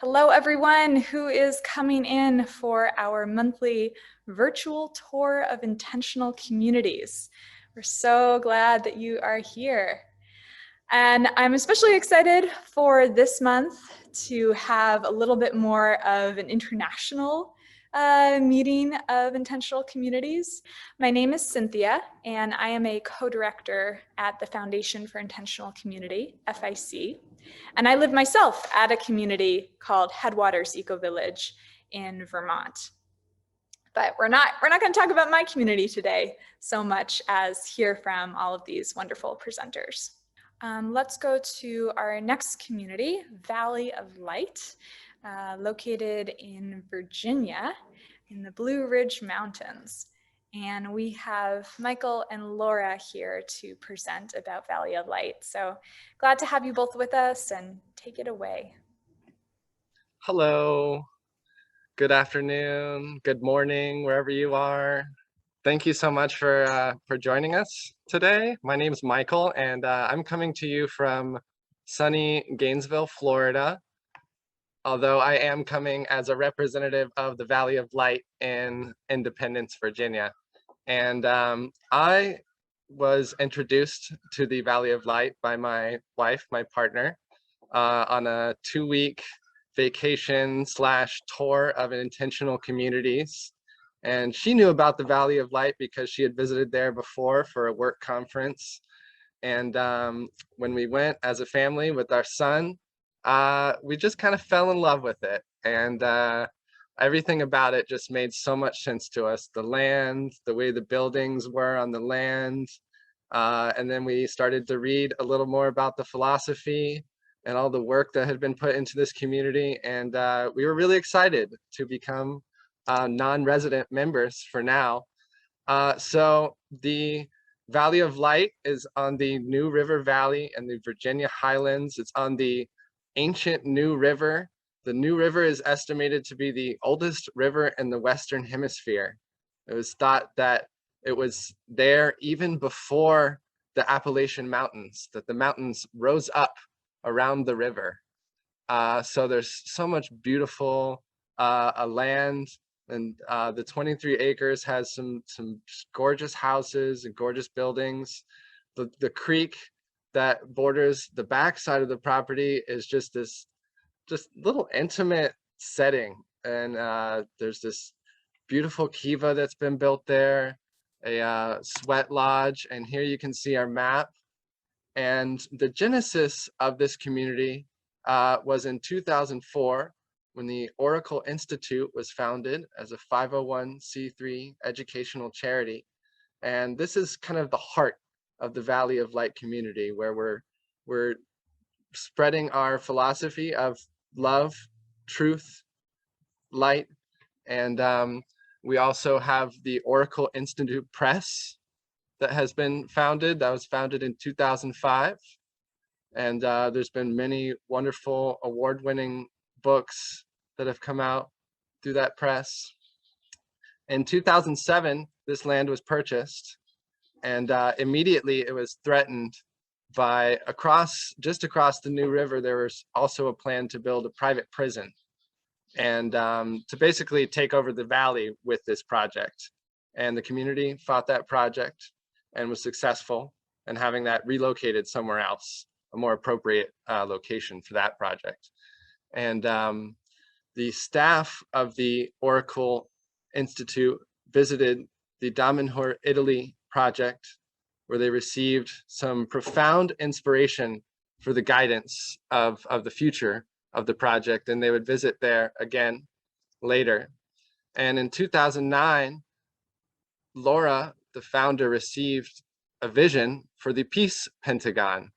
Hello, everyone who is coming in for our monthly virtual tour of intentional communities. We're so glad that you are here. And I'm especially excited for this month to have a little bit more of an international meeting of intentional communities. My name is Cynthia, and I am a co-director at the Foundation for Intentional Community, FIC. And I live myself at a community called Headwaters Eco Village in Vermont. But we're not going to talk about my community today so much as hear from all of these wonderful presenters. Let's go to our next community, Valley of Light, located in Virginia in the Blue Ridge Mountains. And we have Michael and Laura here to present about Valley of Light. So glad to have you both with us, and take it away. Hello, good afternoon, good morning, wherever you are. Thank you so much for joining us today. My name is Michael, and I'm coming to you from sunny Gainesville, Florida, although I am coming as a representative of the Valley of Light in Independence, Virginia. And I was introduced to the Valley of Light by my wife, my partner, on a 2-week vacation / tour of intentional communities. And she knew about the Valley of Light because she had visited there before for a work conference. And when we went as a family with our son, we just kind of fell in love with it. And everything about it just made so much sense to us. The land, the way the buildings were on the land. And then we started to read a little more about the philosophy and all the work that had been put into this community. And we were really excited to become non-resident members for now. So the Valley of Light is on the New River Valley and the Virginia Highlands. It's on the ancient New River. The New River is estimated to be the oldest river in the Western Hemisphere. It was thought that it was there even before the Appalachian Mountains, that the mountains rose up around the river. So there's so much beautiful land, and the 23 acres has some gorgeous houses and gorgeous buildings. The creek that borders the backside of the property is just this little intimate setting. And there's this beautiful kiva that's been built there, a sweat lodge, and here you can see our map. And the genesis of this community was in 2004, when the Oracle Institute was founded as a 501c3 educational charity. And this is kind of the heart of the Valley of Light community, where we're spreading our philosophy of love, truth, light. And we also have the Oracle Institute Press that has been founded. That was founded in 2005. And there's been many wonderful award-winning books that have come out through that press. In 2007, this land was purchased, and immediately it was threatened by just across the New River. There was also a plan to build a private prison and to basically take over the valley with this project. And the community fought that project and was successful in having that relocated somewhere else, a more appropriate location for that project. And the staff of the Oracle Institute visited the Damanhur, Italy project, where they received some profound inspiration for the guidance of the future of the project. And they would visit there again later. And in 2009, Laura, the founder, received a vision for the Peace Pentagon,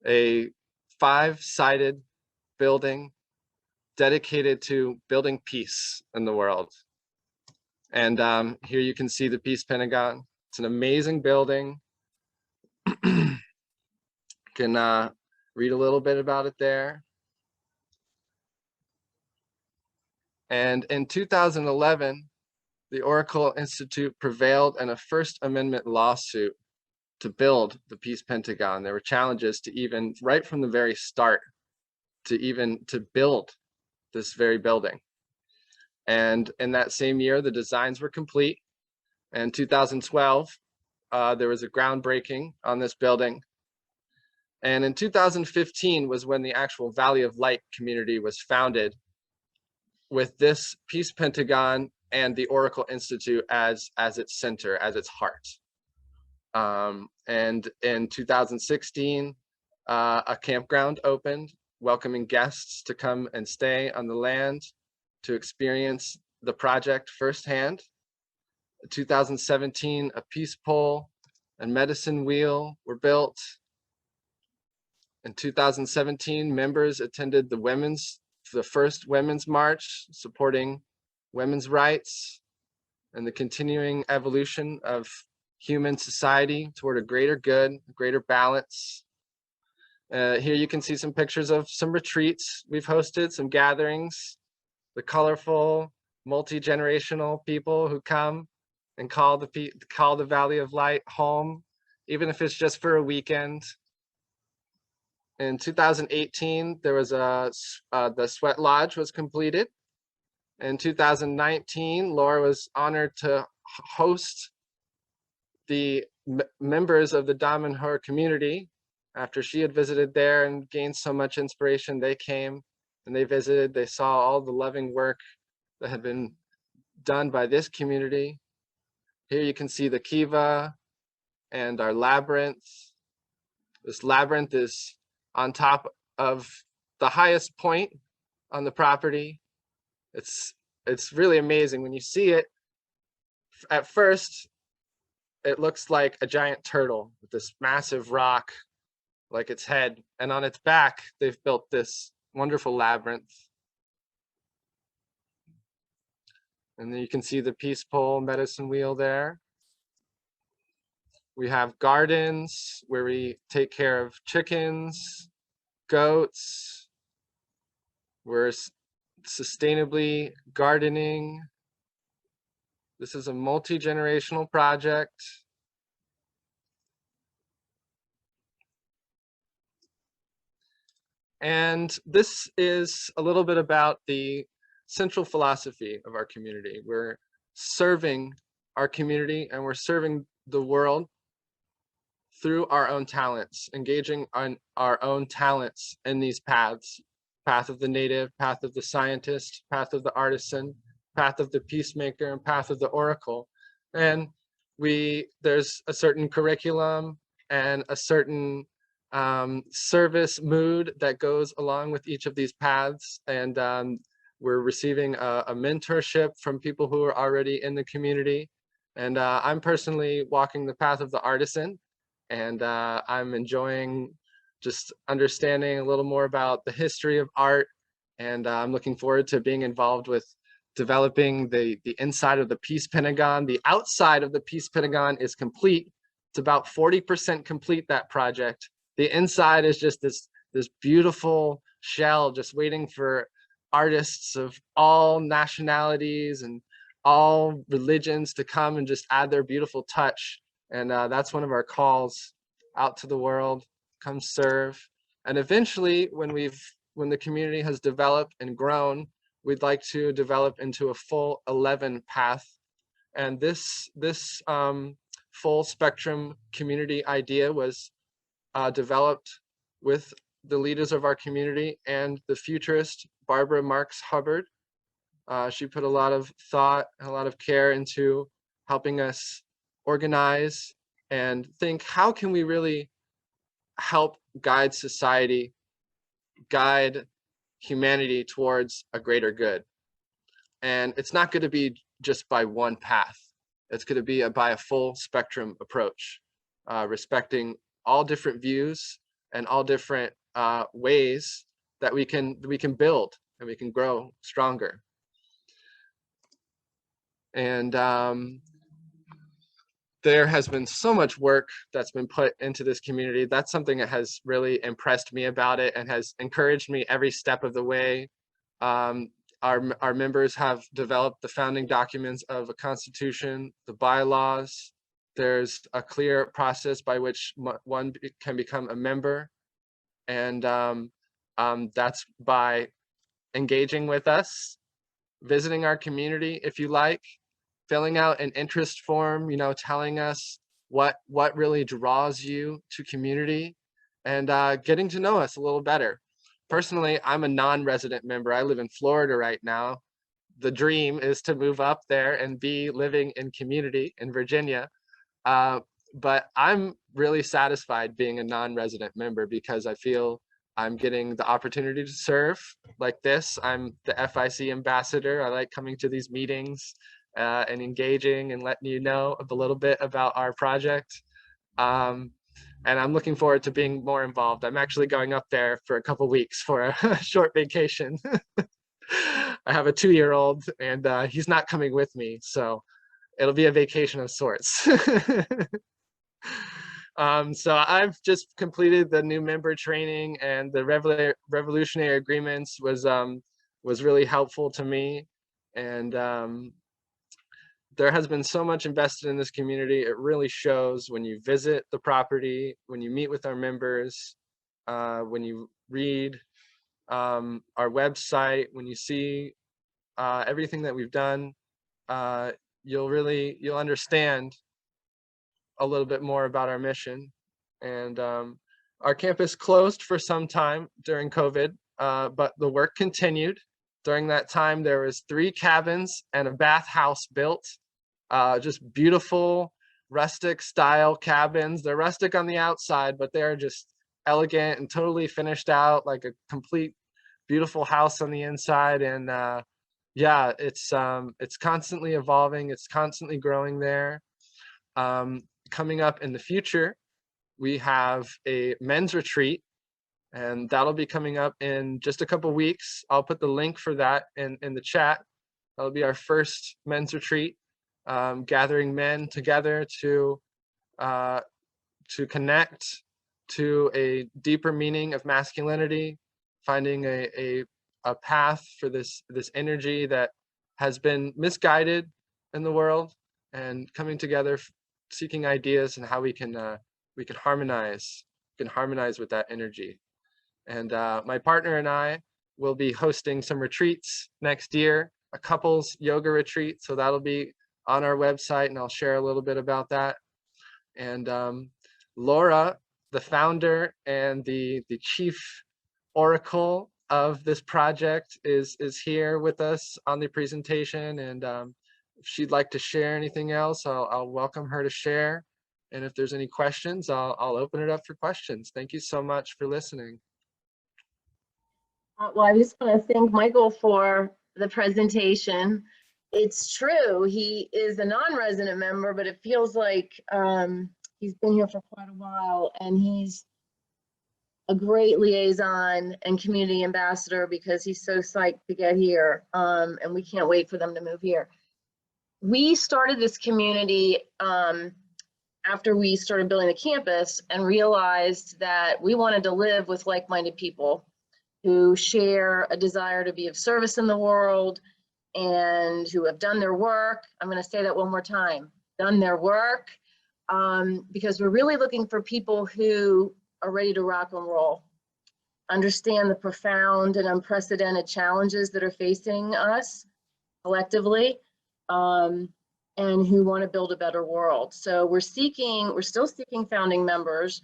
a 5-sided building dedicated to building peace in the world. And here you can see the Peace Pentagon. It's an amazing building. You can read a little bit about it there. And in 2011, the Oracle Institute prevailed in a First Amendment lawsuit to build the Peace Pentagon. There were challenges to even, right from the very start, to build this very building. And in that same year, the designs were complete. In 2012, there was a groundbreaking on this building. And in 2015 was when the actual Valley of Light community was founded, with this Peace Pentagon and the Oracle Institute as its center, as its heart. And in 2016, a campground opened, welcoming guests to come and stay on the land to experience the project firsthand. In 2017, a peace pole and medicine wheel were built. In 2017, members attended the first Women's March supporting women's rights and the continuing evolution of human society toward a greater good, a greater balance. Here you can see some pictures of some retreats we've hosted, some gatherings, the colorful, multi-generational people who come and call the Valley of Light home, even if it's just for a weekend. In 2018, there was the Sweat Lodge was completed. In 2019, Laura was honored to host the members of the Damanhur community. After she had visited there and gained so much inspiration, they came and they visited. They saw all the loving work that had been done by this community. Here you can see the kiva and our labyrinth. This labyrinth is on top of the highest point on the property. It's really amazing. When you see it, at first, it looks like a giant turtle with this massive rock like its head. And on its back, they've built this wonderful labyrinth. And then you can see the peace pole medicine wheel there. We have gardens where we take care of chickens, goats. We're sustainably gardening. This is a multi-generational project. And this is a little bit about the central philosophy of our community. We're serving our community and we're serving the world through our own talents, engaging on our own talents in these paths: path of the native, path of the scientist, path of the artisan, path of the peacemaker, and path of the oracle. And there's a certain curriculum and a certain service mood that goes along with each of these paths. And we're receiving a mentorship from people who are already in the community. And I'm personally walking the path of the artisan, and I'm enjoying just understanding a little more about the history of art. And I'm looking forward to being involved with developing the inside of the Peace Pentagon. The outside of the Peace Pentagon is complete. It's about 40% complete, that project. The inside is just this beautiful shell just waiting for artists of all nationalities and all religions to come and just add their beautiful touch. And that's one of our calls out to the world: come serve. And eventually, when the community has developed and grown, we'd like to develop into a full 11 path. And this full spectrum community idea was developed with the leaders of our community and the futurist Barbara Marx Hubbard. She put a lot of thought and a lot of care into helping us organize and think, how can we really help guide society, guide humanity towards a greater good? And it's not going to be just by one path. It's going to be by a full spectrum approach, respecting all different views and all different ways that we can build and we can grow stronger. And there has been so much work that's been put into this community. That's something that has really impressed me about it and has encouraged me every step of the way. Our members have developed the founding documents of a constitution, the bylaws. There's a clear process by which one can become a member. And that's by engaging with us, visiting our community if you like, filling out an interest form, you know, telling us what really draws you to community, and getting to know us a little better. Personally, I'm a non-resident member. I live in Florida right now. The dream is to move up there and be living in community in Virginia. Uh, but I'm really satisfied being a non-resident member because I feel I'm getting the opportunity to serve like this. I'm the FIC ambassador. I like coming to these meetings and engaging and letting you know a little bit about our project. Um, and I'm looking forward to being more involved. I'm actually going up there for a couple weeks for a short vacation. I have a 2-year-old and he's not coming with me, so it'll be a vacation of sorts. So I've just completed the new member training, and the revolutionary agreements was really helpful to me. And there has been so much invested in this community. It really shows when you visit the property, when you meet with our members, when you read our website, when you see everything that we've done, you'll understand a little bit more about our mission. And our campus closed for some time during COVID, but the work continued. During that time, there was 3 cabins and a bathhouse built. Just beautiful rustic style cabins. They're rustic on the outside, but they're just elegant and totally finished out, like a complete beautiful house on the inside. And yeah, it's constantly evolving. It's constantly growing there. Coming up in the future, we have a men's retreat, and that'll be coming up in just a couple weeks. I'll put the link for that in the chat. That'll be our first men's retreat, gathering men together to connect to a deeper meaning of masculinity, finding a path for this energy that has been misguided in the world, and coming together, seeking ideas and how we can harmonize with that energy. And my partner and I will be hosting some retreats next year, a couples yoga retreat. So that'll be on our website, and I'll share a little bit about that. And Laura, the founder and the chief oracle of this project, is here with us on the presentation. And if she'd like to share anything else, I'll welcome her to share. And if there's any questions, I'll open it up for questions. Thank you so much for listening. Well, I just want to thank Michael for the presentation. It's true, he is a non-resident member, but it feels like he's been here for quite a while, and he's a great liaison and community ambassador because he's so psyched to get here, and we can't wait for them to move here. We started this community after we started building the campus and realized that we wanted to live with like-minded people who share a desire to be of service in the world and who have done their work. I'm going to say that one more time, done their work, because we're really looking for people who are ready to rock and roll, understand the profound and unprecedented challenges that are facing us collectively, and who want to build a better world. So we're still seeking founding members.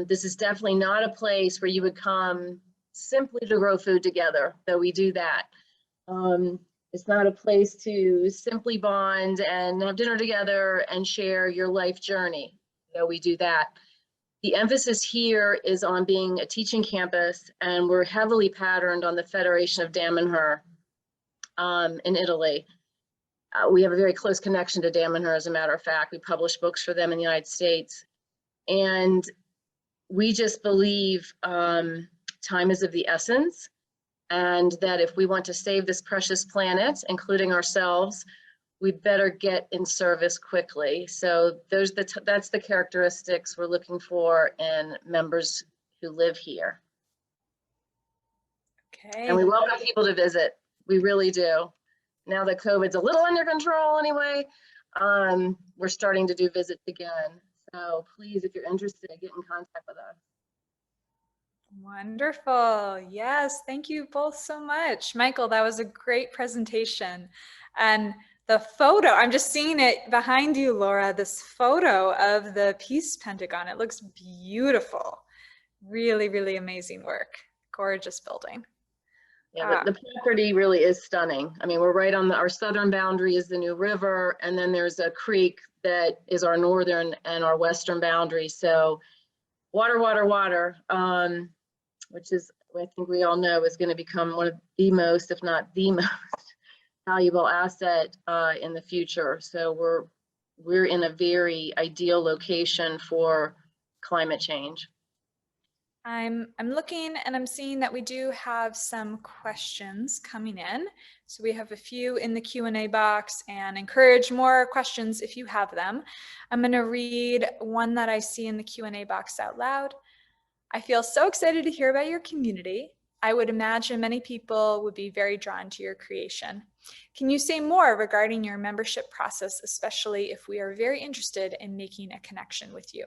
This is definitely not a place where you would come simply to grow food together, though we do that. It's not a place to simply bond and have dinner together and share your life journey, though we do that. The emphasis here is on being a teaching campus, and we're heavily patterned on the Federation of Damanhur in Italy. We have a very close connection to Damanhur, as a matter of fact. We publish books for them in the United States. And we just believe time is of the essence, and that if we want to save this precious planet, including ourselves, we better get in service quickly. So that's the characteristics we're looking for in members who live here. Okay. And we welcome people to visit. We really do. Now that COVID's a little under control anyway, we're starting to do visits again. So please, if you're interested, get in contact with us. Wonderful. Yes, thank you both so much. Michael, that was a great presentation. And the photo, I'm just seeing it behind you, Laura, this photo of the Peace Pentagon. It looks beautiful. Really, really amazing work. Gorgeous building. Yeah, the property really is stunning. I mean, we're right on our southern boundary is the New River, and then there's a creek that is our northern and our western boundary. So water, water, water, which is, I think we all know, is going to become one of the most, if not the most valuable asset in the future. So we're in a very ideal location for climate change. I'm looking and I'm seeing that we do have some questions coming in. So we have a few in the Q&A box, and encourage more questions if you have them. I'm going to read one that I see in the Q&A box out loud. I feel so excited to hear about your community. I would imagine many people would be very drawn to your creation. Can you say more regarding your membership process, especially if we are very interested in making a connection with you?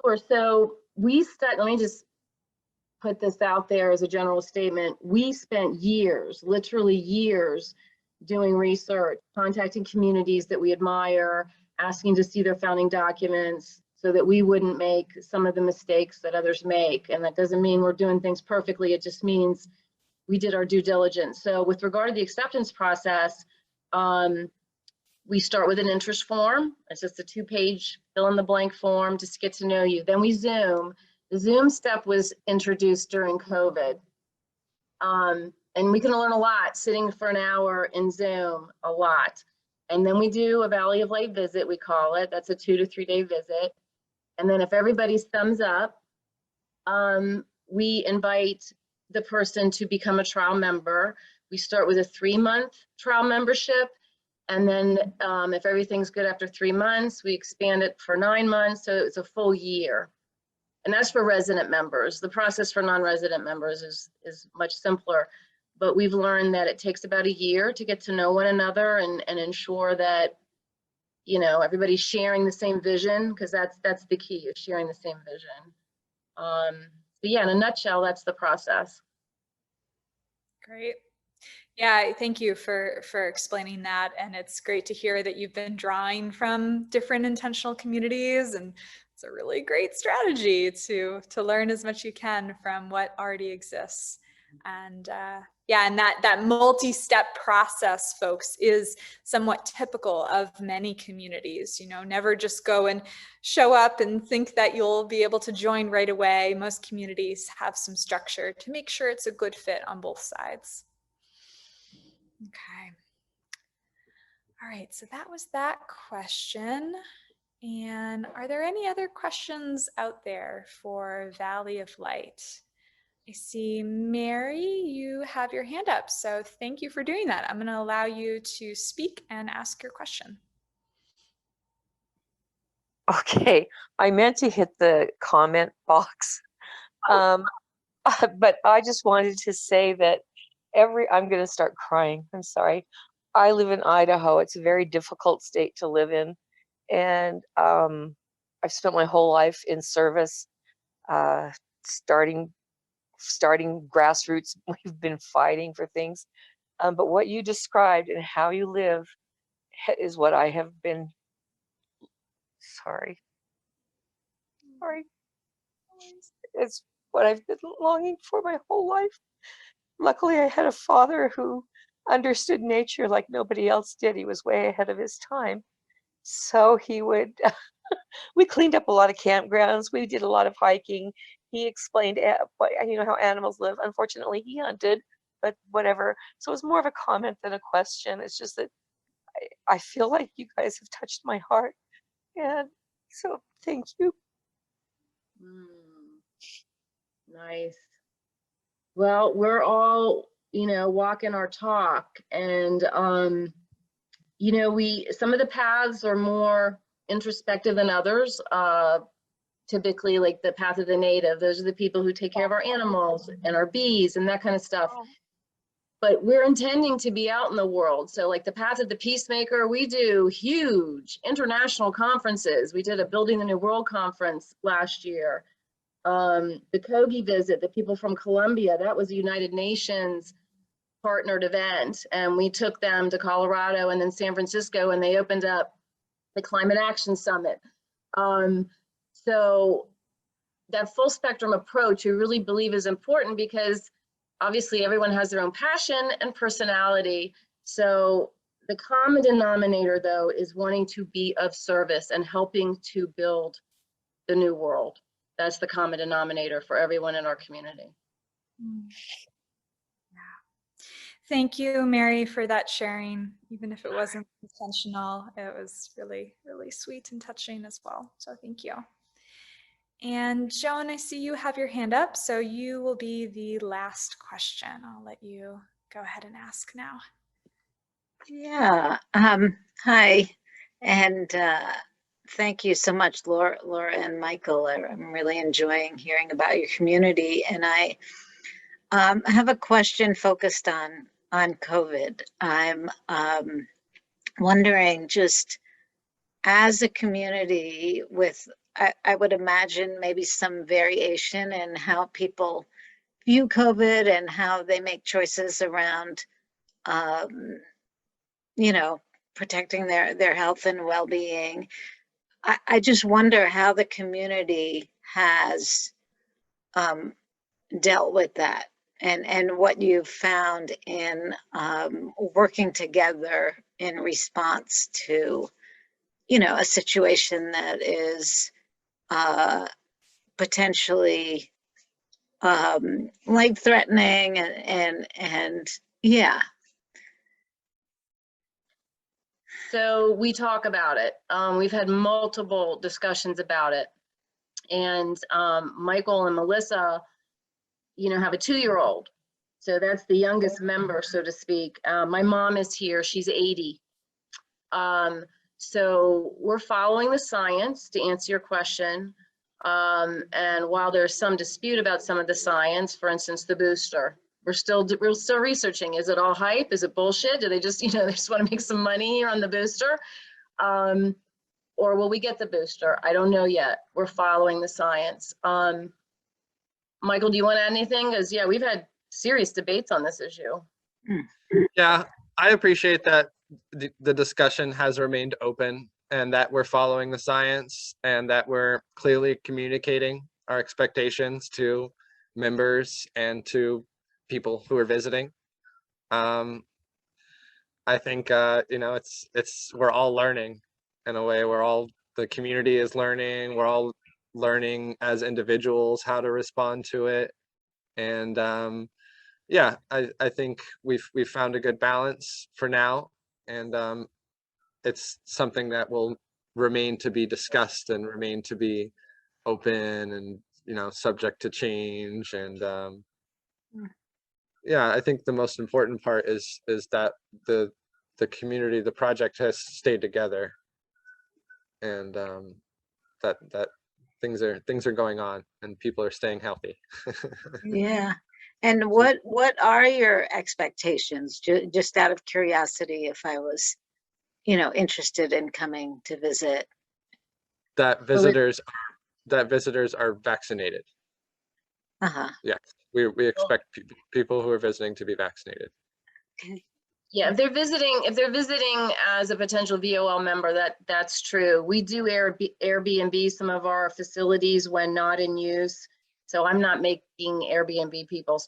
Sure. So let me just put this out there as a general statement. We spent years, literally years, doing research, contacting communities that we admire, asking to see their founding documents so that we wouldn't make some of the mistakes that others make. And that doesn't mean we're doing things perfectly. It just means we did our due diligence. So with regard to the acceptance process, we start with an interest form. It's just a 2-page fill in the blank form, just get to know you. Then we Zoom. The Zoom step was introduced during COVID. And we can learn a lot sitting for an hour in Zoom, a lot. And then we do a Valley of Light visit, we call it. That's a 2 to 3 day visit. And then if everybody's thumbs up, we invite the person to become a trial member. We start with a 3-month trial membership. And then if everything's good after 3 months, we expand it for 9 months. So it's a full year. And that's for resident members. The process for non-resident members is much simpler. But we've learned that it takes about a year to get to know one another and ensure that, you know, everybody's sharing the same vision, because that's the key, is sharing the same vision. But yeah, in a nutshell, that's the process. Great. Yeah, thank you for explaining that. And it's great to hear that you've been drawing from different intentional communities, and it's a really great strategy to learn as much you can from what already exists. And yeah, and that multi-step process, folks, is somewhat typical of many communities. You know, never just go and show up and think that you'll be able to join right away. Most communities have some structure to make sure it's a good fit on both sides. Okay. All right, so that was that question. And are there any other questions out there for Valley of Light? I see Mary, you have your hand up, so thank you for doing that. I'm going to allow you to speak and ask your question. Okay, I meant to hit the comment box, but I just wanted to say that I'm going to start crying. I'm sorry. I live in Idaho. It's a very difficult state to live in. And I've spent my whole life in service, starting grassroots. We've been fighting for things. But what you described and how you live is what I have been, sorry. It's what I've been longing for my whole life. Luckily, I had a father who understood nature like nobody else did. He was way ahead of his time. So he would, we cleaned up a lot of campgrounds. We did a lot of hiking. He explained how animals live. Unfortunately, he hunted, but whatever. So it was more of a comment than a question. It's just that I feel like you guys have touched my heart. And so thank you. Nice. Well, we're all, walking our talk, and, some of the paths are more introspective than others. Typically, like the path of the native, those are the people who take care of our animals and our bees and that kind of stuff. But we're intending to be out in the world. So like the path of the peacemaker, we do huge international conferences. We did a Building the New World conference last year. The Kogi visit, the people from Colombia, that was a United Nations partnered event. And we took them to Colorado and then San Francisco, and they opened up the Climate Action Summit. So that full spectrum approach we really believe is important, because obviously everyone has their own passion and personality. So the common denominator, though, is wanting to be of service and helping to build the new world. That's the common denominator for everyone in our community. Thank you, Mary, for that sharing. Even if it wasn't intentional, it was really, really sweet and touching as well. So thank you. And Joan, I see you have your hand up, so you will be the last question. I'll let you go ahead and ask now. Yeah. Hi, and thank you so much, Laura and Michael. I'm really enjoying hearing about your community, and I have a question focused on COVID. I'm wondering, just as a community with, I would imagine maybe some variation in how people view COVID and how they make choices around, protecting their health and well-being. I just wonder how the community has dealt with that, and what you've found in working together in response to, a situation that is potentially life-threatening, and yeah. So we talk about it. We've had multiple discussions about it. And Michael and Melissa, have a 2-year-old. So that's the youngest member, so to speak. My mom is here, she's 80. So we're following the science, to answer your question. And while there's some dispute about some of the science, for instance, the booster, we're still researching. Is it all hype? Is it bullshit? Do they just, they just want to make some money here on the booster? Or will we get the booster? I don't know yet. We're following the science. Michael, do you want to add anything? Because yeah, we've had serious debates on this issue. Yeah, I appreciate that the discussion has remained open, and that we're following the science, and that we're clearly communicating our expectations to members and to people who are visiting. I think we're all learning in a way. The community is learning. We're all learning as individuals how to respond to it, and yeah, I think we've found a good balance for now, and it's something that will remain to be discussed and remain to be open, and subject to change. And yeah, I think the most important part is that the community, the project, has stayed together, and that things are going on, and people are staying healthy. Yeah. And what are your expectations? Just out of curiosity, if I was, interested in coming to visit. That visitors are vaccinated. Yes, we expect people who are visiting to be vaccinated. Okay. Yeah, if they're visiting as a potential VOL member, that's true. We do Airbnb some of our facilities when not in use. So I'm not making Airbnb people,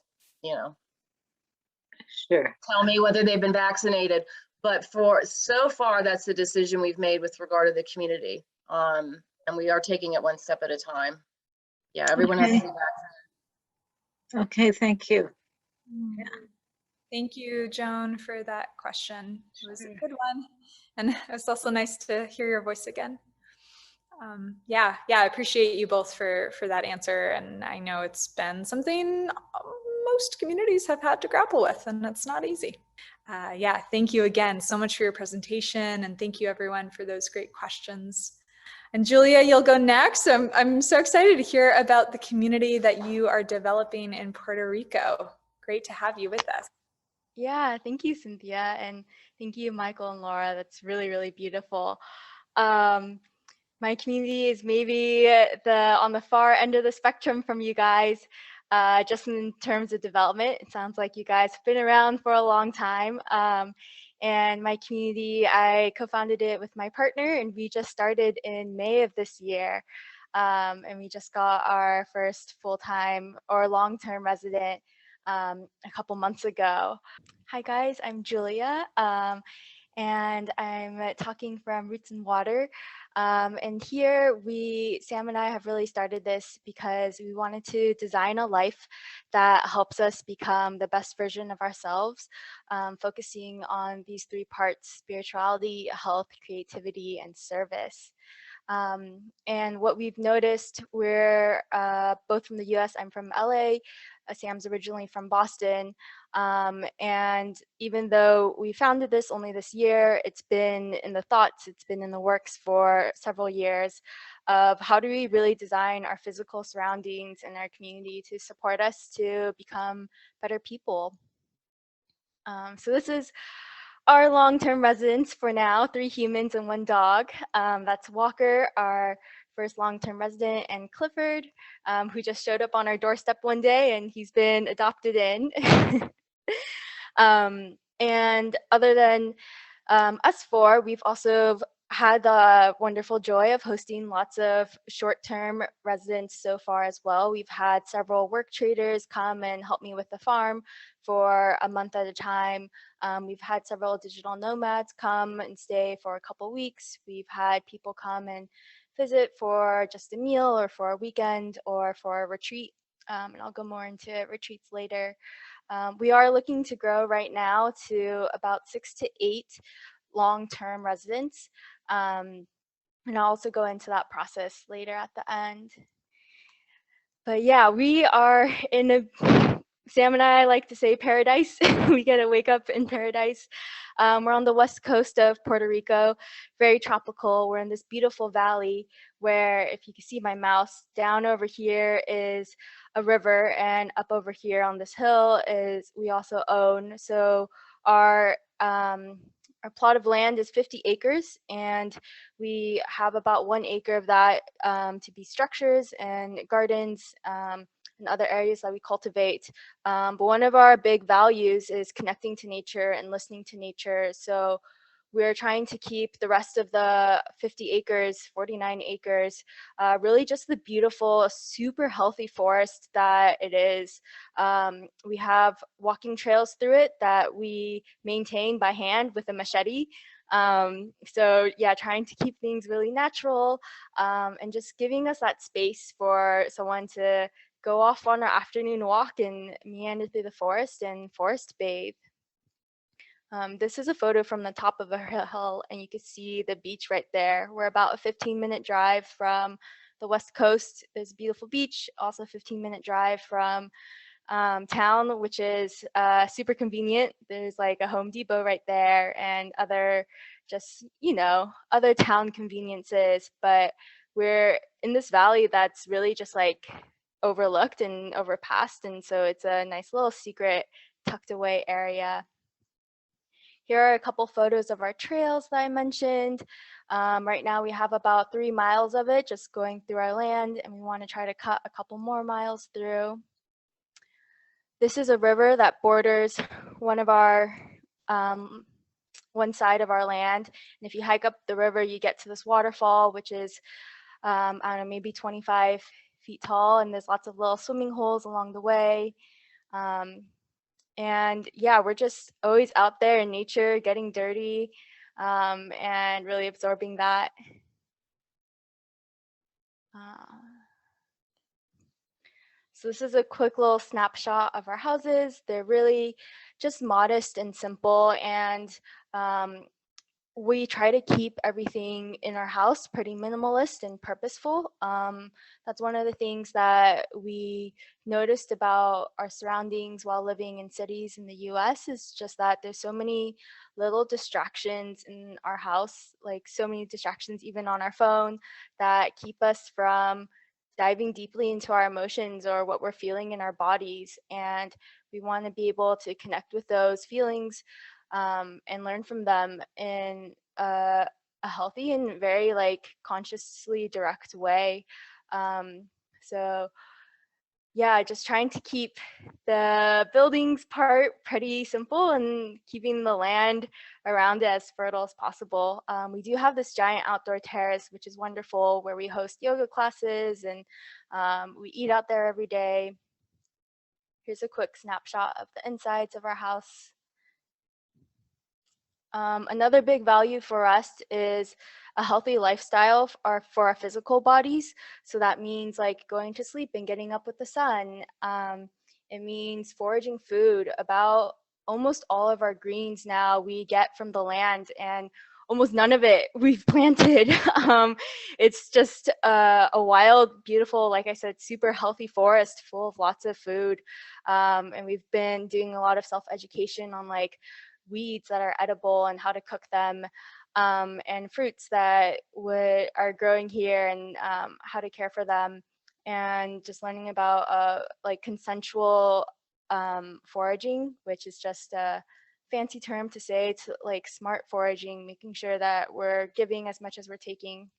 Sure. tell me whether they've been vaccinated. But for so far, that's the decision we've made with regard to the community. And we are taking it one step at a time. Yeah, everyone has to be vaccinated. Okay, thank you. Yeah. Thank you, Joan, for that question. It was a good one. And it was also nice to hear your voice again. Yeah, I appreciate you both for that answer. And I know it's been something most communities have had to grapple with, and it's not easy. Yeah, thank you again so much for your presentation, and thank you everyone for those great questions. And Julia, you'll go next. I'm so excited to hear about the community that you are developing in Puerto Rico. Great to have you with us. Yeah, thank you, Cynthia, and thank you, Michael and Laura. That's really, really beautiful. My community is maybe on the far end of the spectrum from you guys, just in terms of development. It sounds like you guys have been around for a long time. And my community, I co-founded it with my partner, and we just started in May of this year. And we just got our first full-time or long-term resident a couple months ago. Hi guys, I'm Julia. And I'm talking from Roots and Water. And here Sam and I have really started this because we wanted to design a life that helps us become the best version of ourselves, focusing on these three parts: spirituality, health, creativity, and service. And what we've noticed, we're both from the US, I'm from LA, Sam's originally from Boston. And even though we founded this only this year, it's been in the thoughts, it's been in the works for several years of how do we really design our physical surroundings and our community to support us to become better people. So this is our long-term residents for now, 3 humans and 1 dog. That's Walker, our first long-term resident, and Clifford, who just showed up on our doorstep one day, and he's been adopted in. And other than us 4, we've also had the wonderful joy of hosting lots of short-term residents so far as well. We've had several work traders come and help me with the farm for a month at a time. We've had several digital nomads come and stay for a couple weeks. We've had people come and visit for just a meal or for a weekend or for a retreat. And I'll go more into retreats later. We are looking to grow right now to about 6 to 8 long-term residents. And I'll also go into that process later at the end. But yeah, we are in Sam and I like to say paradise. We get to wake up in paradise. We're on the west coast of Puerto Rico, very tropical. We're in this beautiful valley where, if you can see my mouse, down over here is a river, and up over here on this hill is we also own. So our plot of land is 50 acres, and we have about 1 acre of that to be structures and gardens and other areas that we cultivate. But one of our big values is connecting to nature and listening to nature. So we're trying to keep the rest of the 50 acres, 49 acres, really just the beautiful, super healthy forest that it is. We have walking trails through it that we maintain by hand with a machete. So yeah, trying to keep things really natural and just giving us that space for someone to go off on our afternoon walk and meander through the forest and forest bathe. This is a photo from the top of a hill, and you can see the beach right there. We're about a 15-minute drive from the west coast. There's a beautiful beach, also a 15-minute drive from town, which is super convenient. There's like a Home Depot right there and other just, other town conveniences. But we're in this valley that's really just like overlooked and overpassed. And so it's a nice little secret tucked away area. Here are a couple photos of our trails that I mentioned. Right now we have about 3 miles of it just going through our land, and we want to try to cut a couple more miles through. This is a river that borders one of our one side of our land. And if you hike up the river, you get to this waterfall, which is, I don't know, maybe 25 feet tall, and there's lots of little swimming holes along the way. And yeah, we're just always out there in nature, getting dirty, and really absorbing that. So this is a quick little snapshot of our houses. They're really just modest and simple, and we try to keep everything in our house pretty minimalist and purposeful. That's one of the things that we noticed about our surroundings while living in cities in the US is just that there's so many little distractions in our house, like so many distractions even on our phone that keep us from diving deeply into our emotions or what we're feeling in our bodies. And we want to be able to connect with those feelings and learn from them in a a healthy and very like consciously direct way. So yeah, just trying to keep the buildings part pretty simple and keeping the land around it as fertile as possible. We do have this giant outdoor terrace, which is wonderful, where we host yoga classes and we eat out there every day. Here's a quick snapshot of the insides of our house. Another big value for us is a healthy lifestyle for our physical bodies. So that means like going to sleep and getting up with the sun. It means foraging food. About almost all of our greens now we get from the land, and almost none of it we've planted. It's just a wild, beautiful, like I said, super healthy forest full of lots of food. And we've been doing a lot of self-education on like weeds that are edible and how to cook them, and fruits that are growing here, and how to care for them, and just learning about like consensual foraging, which is just a fancy term to say to like smart foraging, making sure that we're giving as much as we're taking.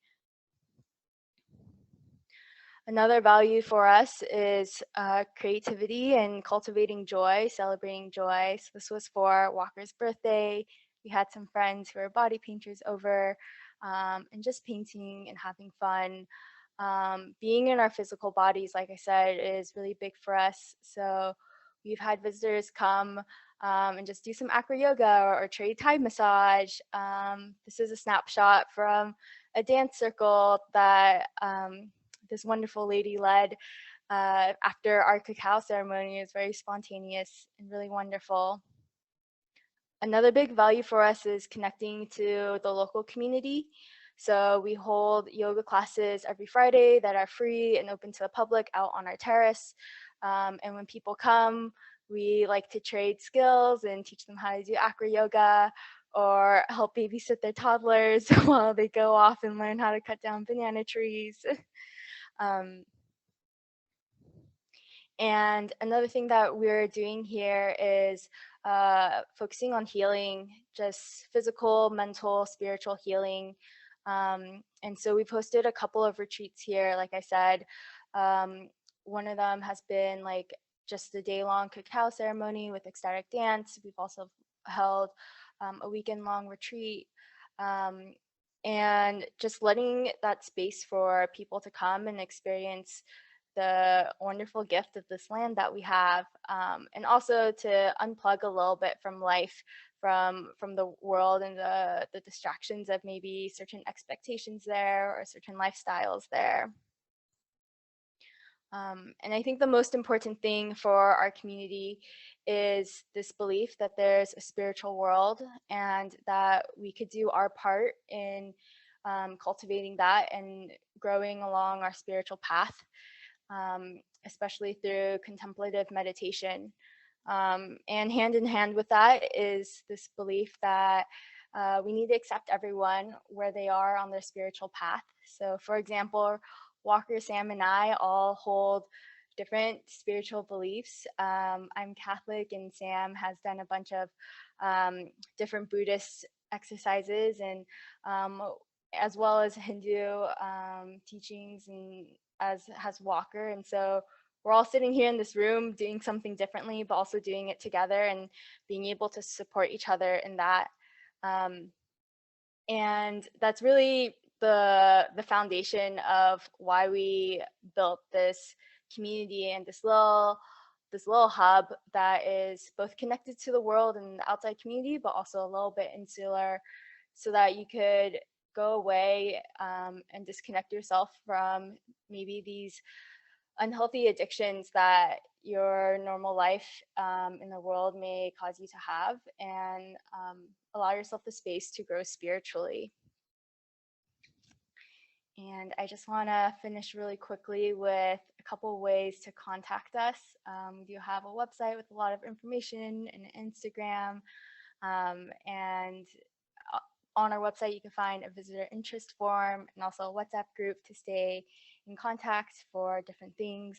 Another value for us is creativity and cultivating joy, celebrating joy. So this was for Walker's birthday. We had some friends who are body painters over, and just painting and having fun. Being in our physical bodies, like I said, is really big for us. So we've had visitors come and just do some acro yoga or trade Thai massage. This is a snapshot from a dance circle that this wonderful lady led after our cacao ceremony. It was very spontaneous and really wonderful. Another big value for us is connecting to the local community. So we hold yoga classes every Friday that are free and open to the public out on our terrace. And when people come, we like to trade skills and teach them how to do acro yoga, or help babysit their toddlers while they go off and learn how to cut down banana trees. And another thing that we're doing here is focusing on healing, just physical, mental, spiritual healing. And so we've hosted a couple of retreats here, like I said. One of them has been like just a day-long cacao ceremony with ecstatic dance. We've also held a weekend-long retreat. And just letting that space for people to come and experience the wonderful gift of this land that we have, and also to unplug a little bit from life, from the world and the distractions of maybe certain expectations there or certain lifestyles there. And I think the most important thing for our community is this belief that there's a spiritual world and that we could do our part in cultivating that and growing along our spiritual path, especially through contemplative meditation. And hand in hand with that is this belief that we need to accept everyone where they are on their spiritual path. So for example, Walker, Sam, and I all hold different spiritual beliefs. I'm Catholic, and Sam has done a bunch of different Buddhist exercises, and as well as Hindu teachings, and as has Walker. And so we're all sitting here in this room doing something differently, but also doing it together and being able to support each other in that. And that's really the foundation of why we built this community and this little hub that is both connected to the world and the outside community, but also a little bit insular, so that you could go away and disconnect yourself from maybe these unhealthy addictions that your normal life in the world may cause you to have, and allow yourself the space to grow spiritually. And I just want to finish really quickly with a couple ways to contact us. We do have a website with a lot of information and Instagram, and on our website you can find a visitor interest form and also a WhatsApp group to stay in contact for different things.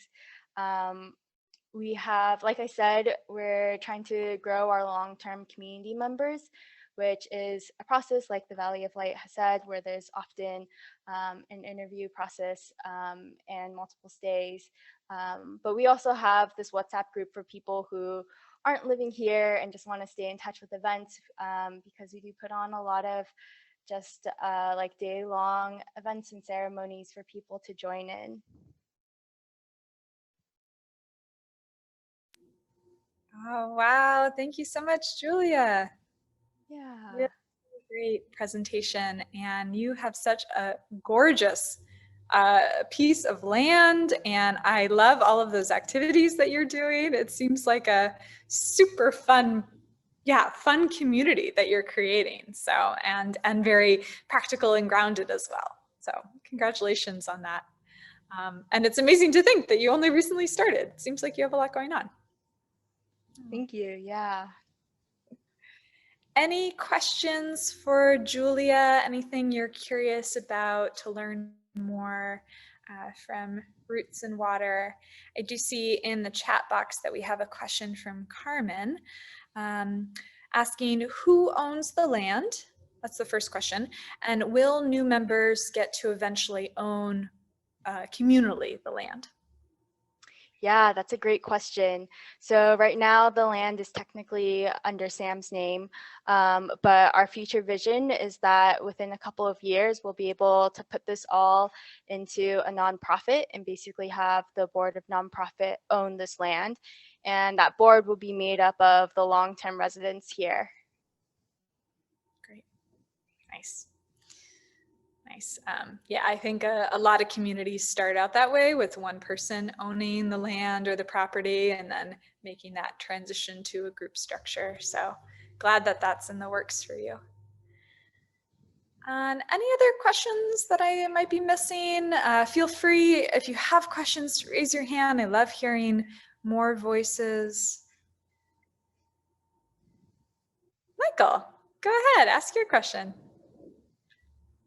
We have, like I said, we're trying to grow our long-term community members. which is a process like the Valley of Light has said, where there's often an interview process and multiple stays. But we also have this WhatsApp group for people who aren't living here and just want to stay in touch with events, because we do put on a lot of just like day-long events and ceremonies for people to join in. Oh, wow. Thank you so much, Julia. Yeah. Really great presentation. And you have such a gorgeous piece of land. And I love all of those activities that you're doing. It seems like a super fun, fun community that you're creating. So, and very practical and grounded as well. So congratulations on that. And it's amazing to think that you only recently started. Seems like you have a lot going on. Thank you. Yeah. Any questions for Julia? Anything you're curious about to learn more from Roots and Water? I do see in the chat box that we have a question from Carmen asking who owns the land? That's the first question. And will new members get to eventually own communally the land? Yeah, that's a great question. So right now the land is technically under Sam's name, but our future vision is that within a couple of years, we'll be able to put this all into a nonprofit and basically have the board of nonprofit own this land. And that board will be made up of the long-term residents here. Great, nice. Nice. Yeah, I think a lot of communities start out that way with one person owning the land or the property and then making that transition to a group structure. So glad that that's in the works for you. And any other questions that I might be missing? Feel free, if you have questions, to raise your hand. I love hearing more voices. Michael, go ahead, ask your question.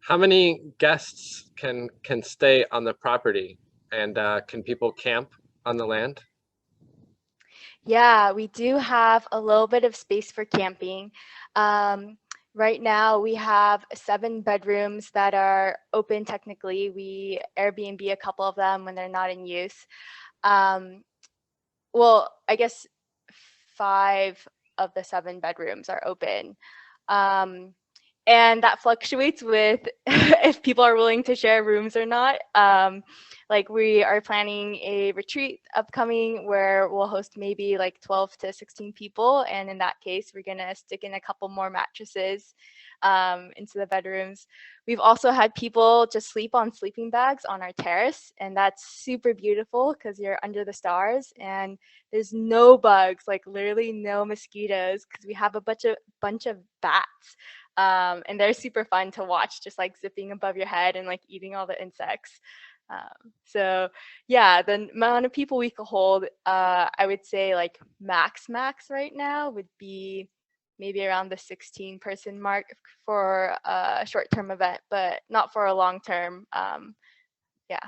How many guests can stay on the property, and can people camp on the land? Yeah, we do have a little bit of space for camping. Right now we have 7 bedrooms that are open technically. We Airbnb a couple of them when they're not in use. Well, I guess 5 of the 7 bedrooms are open. And that fluctuates with if people are willing to share rooms or not. Like we are planning a retreat upcoming where we'll host maybe like 12 to 16 people. And in that case, we're gonna stick in a couple more mattresses into the bedrooms. We've also had people just sleep on sleeping bags on our terrace, and that's super beautiful because you're under the stars and there's no bugs, like literally no mosquitoes, because we have a bunch of bats. And they're super fun to watch, just like zipping above your head and like eating all the insects. So yeah, the amount of people we could hold, I would say like max right now would be maybe around the 16-person mark for a short-term event, but not for a long-term. Yeah.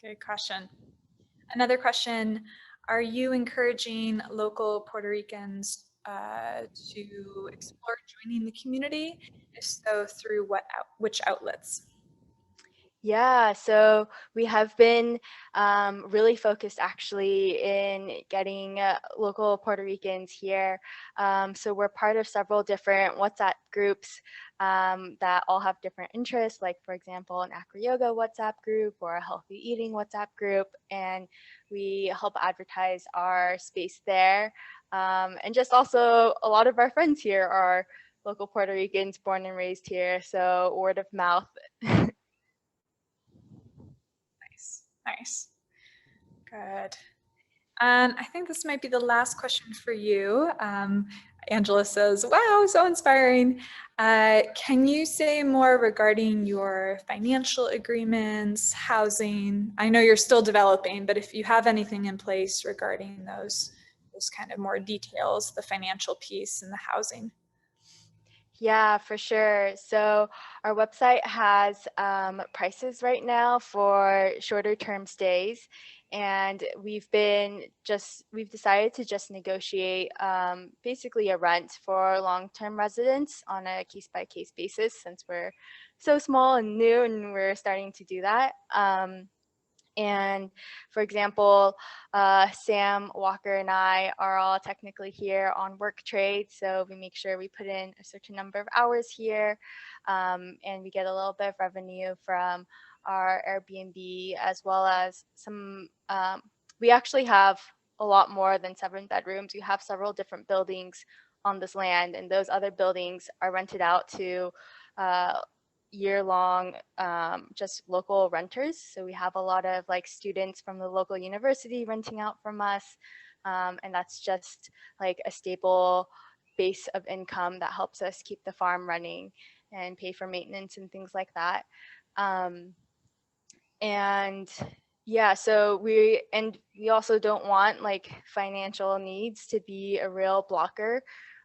Good question. Another question, are you encouraging local Puerto Ricans to explore joining the community? If so, through which outlets? Yeah, so we have been really focused actually in getting local Puerto Ricans here. So we're part of several different WhatsApp groups that all have different interests, like for example, an acro-yoga WhatsApp group or a healthy eating WhatsApp group. And we help advertise our space there. And just also a lot of our friends here are local Puerto Ricans born and raised here. So word of mouth. Nice. Good. And I think this might be the last question for you. Angela says, wow, so inspiring. Can you say more regarding your financial agreements, housing? I know you're still developing, but if you have anything in place regarding those kind of more details, the financial piece and the housing. Yeah, for sure. So our website has prices right now for shorter term stays, and we've decided to just negotiate basically a rent for long-term residents on a case-by-case basis since we're so small and new and we're starting to do that. And for example, Sam, Walker, and I are all technically here on work trade. So we make sure we put in a certain number of hours here, and we get a little bit of revenue from our Airbnb, as well as some, we actually have a lot more than 7 bedrooms. We have several different buildings on this land, and those other buildings are rented out to year-long just local renters. So we have a lot of like students from the local university renting out from us, and that's just like a stable base of income that helps us keep the farm running and pay for maintenance and things like that. And yeah, so we also don't want like financial needs to be a real blocker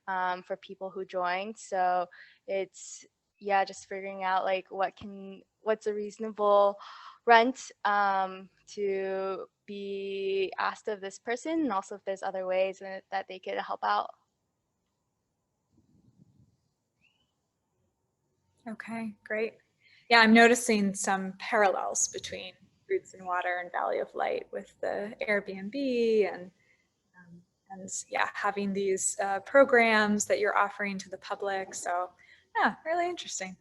for people who join. So it's, yeah, just figuring out like what's a reasonable rent to be asked of this person, and also if there's other ways that they could help out. Okay, great. Yeah, I'm noticing some parallels between Roots and Water and Valley of Light with the Airbnb and yeah, having these programs that you're offering to the public. So yeah, really interesting.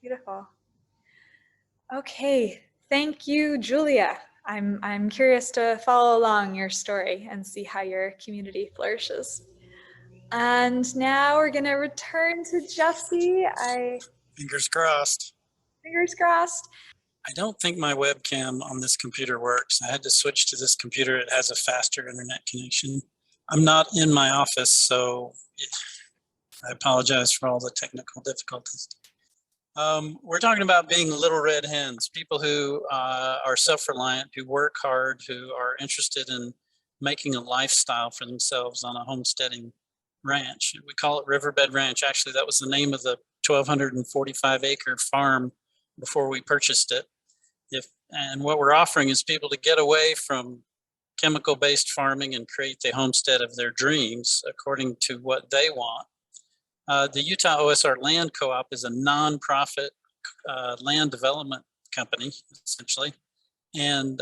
Beautiful. Okay, thank you, Julia. I'm curious to follow along your story and see how your community flourishes. And now we're gonna return to Jesse. Fingers crossed. Fingers crossed. I don't think my webcam on this computer works. I had to switch to this computer. It has a faster internet connection. I'm not in my office, so I apologize for all the technical difficulties. We're talking about being little red hens, people who are self-reliant, who work hard, who are interested in making a lifestyle for themselves on a homesteading ranch. We call it Riverbed Ranch. Actually, that was the name of the 1,245 acre farm before we purchased it. And what we're offering is people to get away from chemical-based farming and create the homestead of their dreams according to what they want. The Utah OSR Land Co-op is a nonprofit land development company, essentially. And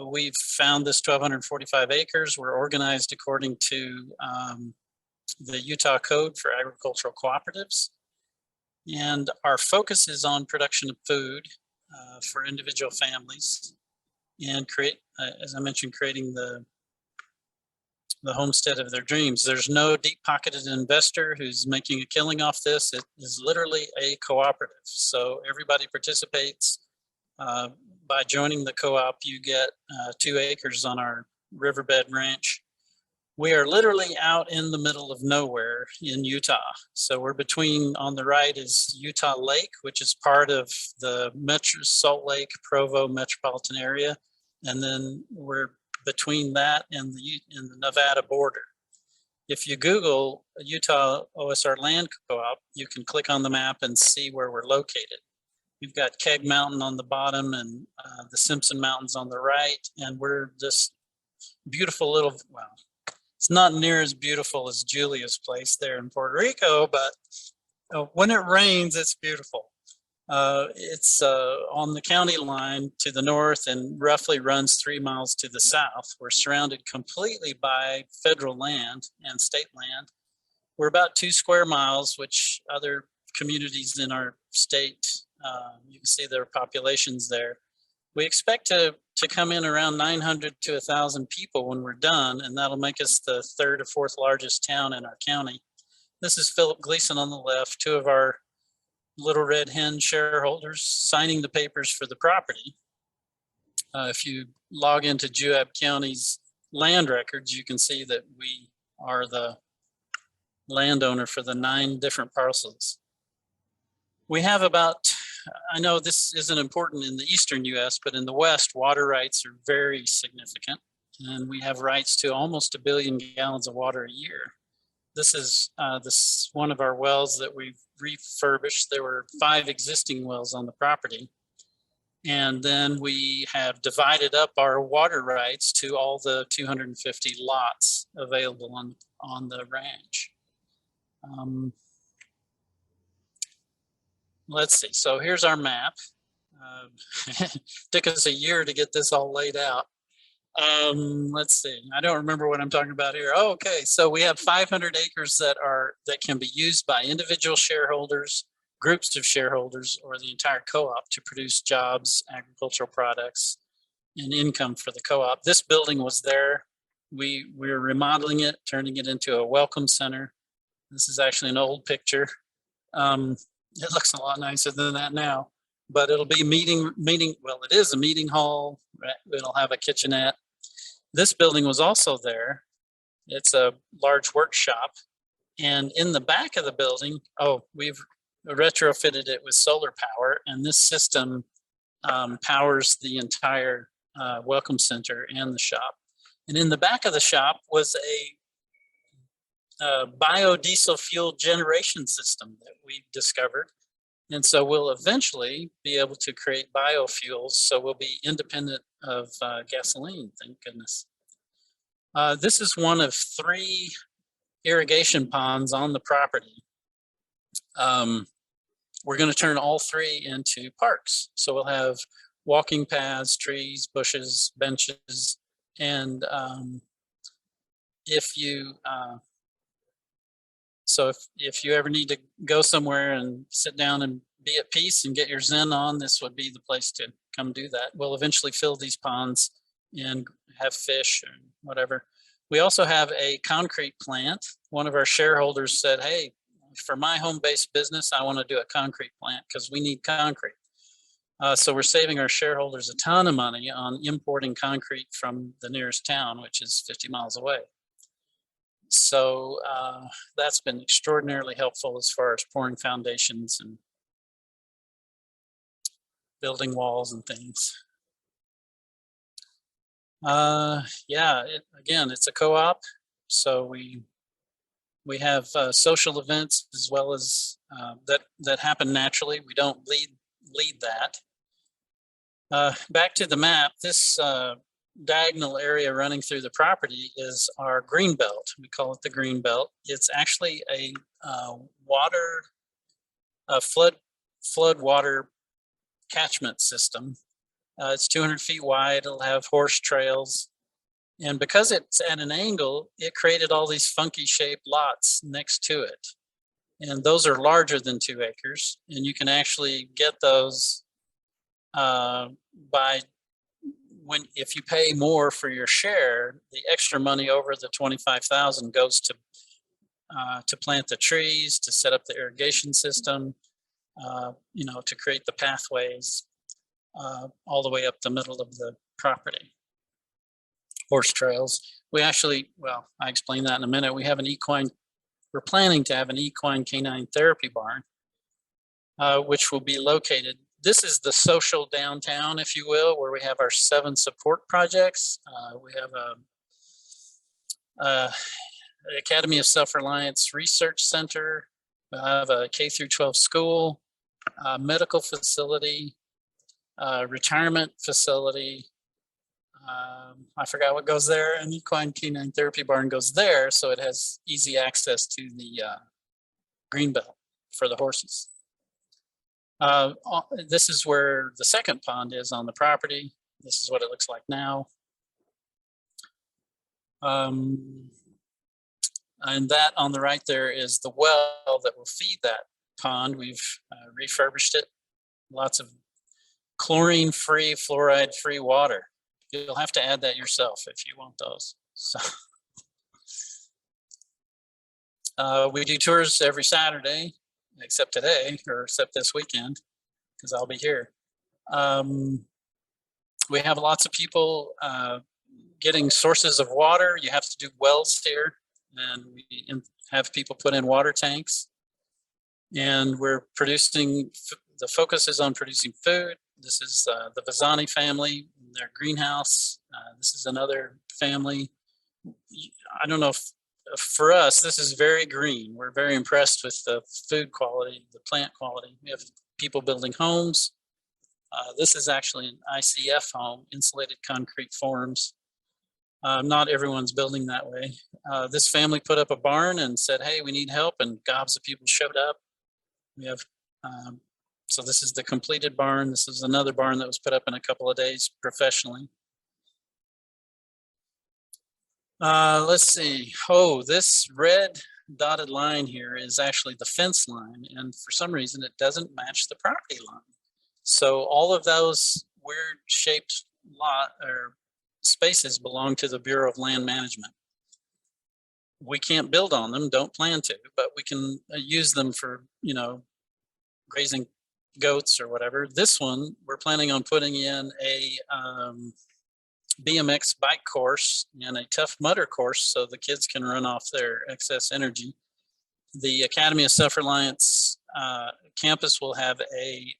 we've found this 1,245 acres. We're organized according to the Utah Code for Agricultural Cooperatives. And our focus is on production of food for individual families and as I mentioned, creating the homestead of their dreams. There's no deep-pocketed investor who's making a killing off this. It is literally a cooperative. So everybody participates. By joining the co-op, you get 2 acres on our Riverbed Ranch. We are literally out in the middle of nowhere in Utah. So we're between, on the right is Utah Lake, which is part of the Salt Lake, Provo metropolitan area. And then we're between that and the Nevada border. If you Google Utah OSR Land Co-op, you can click on the map and see where we're located. We've got Keg Mountain on the bottom and the Simpson Mountains on the right. And we're this beautiful little, well, it's not near as beautiful as Julia's place there in Puerto Rico, but when it rains, it's beautiful. It's on the county line to the north and roughly runs 3 miles to the south. We're surrounded completely by federal land and state land. We're about 2 square miles, which other communities in our state, you can see their populations there. We expect to come in around 900 to 1,000 people when we're done, and that'll make us the 3rd or 4th largest town in our county. This is Philip Gleason on the left, 2 of our Little Red Hen shareholders signing the papers for the property. If you log into Juab County's land records, you can see that we are the landowner for the 9 different parcels. We have about, I know this isn't important in the eastern US, but in the West, water rights are very significant. And we have rights to almost 1 billion gallons of water a year. This is this one of our wells that we've refurbished. There were 5 existing wells on the property. And then we have divided up our water rights to all the 250 lots available on the ranch. Let's see, so here's our map. Took us a year to get this all laid out. Let's see, I don't remember what I'm talking about here. Oh, okay, so we have 500 acres that can be used by individual shareholders, groups of shareholders, or the entire co-op to produce jobs, agricultural products, and income for the co-op. This building was there. We're remodeling it, turning it into a welcome center. This is actually an old picture. It looks a lot nicer than that now, but it'll be well, it is a meeting hall. It'll have a kitchenette. This building was also there. It's a large workshop. And in the back of the building, we've retrofitted it with solar power, and this system powers the entire welcome center and the shop. And in the back of the shop was a biodiesel fuel generation system that we discovered. And so we'll eventually be able to create biofuels, so we'll be independent of gasoline, thank goodness. This is one of 3 irrigation ponds on the property. We're going to turn all 3 into parks. So we'll have walking paths, trees, bushes, benches, and if you ever need to go somewhere and sit down and be at peace and get your Zen on, this would be the place to come do that. We'll eventually fill these ponds and have fish or whatever. We also have a concrete plant. One of our shareholders said, hey, for my home-based business, I want to do a concrete plant because we need concrete. So we're saving our shareholders a ton of money on importing concrete from the nearest town, which is 50 miles away. So that's been extraordinarily helpful as far as pouring foundations and building walls and things. Again, it's a co-op, so we have social events as well as that happen naturally. We don't lead that. Back to the map, this diagonal area running through the property is our green belt. We call it the green belt. It's actually a flood water catchment system. It's 200 feet wide. It'll have horse trails. And because it's at an angle, it created all these funky shaped lots next to it. And those are larger than 2 acres. And you can actually get those if you pay more for your share, the extra money over the $25,000 goes to plant the trees, to set up the irrigation system, to create the pathways all the way up the middle of the property. Horse trails. We actually, well, I explain that in a minute. We have we're planning to have an equine canine therapy barn, which will be located. This is the social downtown, if you will, where we have our 7 support projects. We have an Academy of Self-Reliance Research Center. We have a K-12 school, medical facility, retirement facility. I forgot what goes there. An equine canine therapy barn goes there, so it has easy access to the greenbelt for the horses. This is where the second pond is on the property. This is what it looks like now. And that on the right there is the well that will feed that pond. We've refurbished it. Lots of chlorine-free, fluoride-free water. You'll have to add that yourself if you want those. So, we do tours every Saturday, except today, or except this weekend, because I'll be here. We have lots of people getting sources of water. You have to do wells here, and we have people put in water tanks. And we're producing, the focus is on producing food. This is the Vazani family, their greenhouse. This is another family. I don't know if for us, this is very green. We're very impressed with the food quality, the plant quality. We have people building homes. This is actually an ICF home, insulated concrete forms. Not everyone's building that way. This family put up a barn and said, hey, we need help, and gobs of people showed up. We have, so this is the completed barn. This is another barn that was put up in a couple of days professionally. Let's see. Oh, this red dotted line here is actually the fence line, and for some reason it doesn't match the property line. So all of those weird shaped lot or spaces belong to the Bureau of Land Management. We can't build on them, don't plan to, but we can use them for, you know, grazing goats or whatever. This one, we're planning on putting in a BMX bike course and a Tough Mudder course so the kids can run off their excess energy. The Academy of Self-Reliance campus will have a,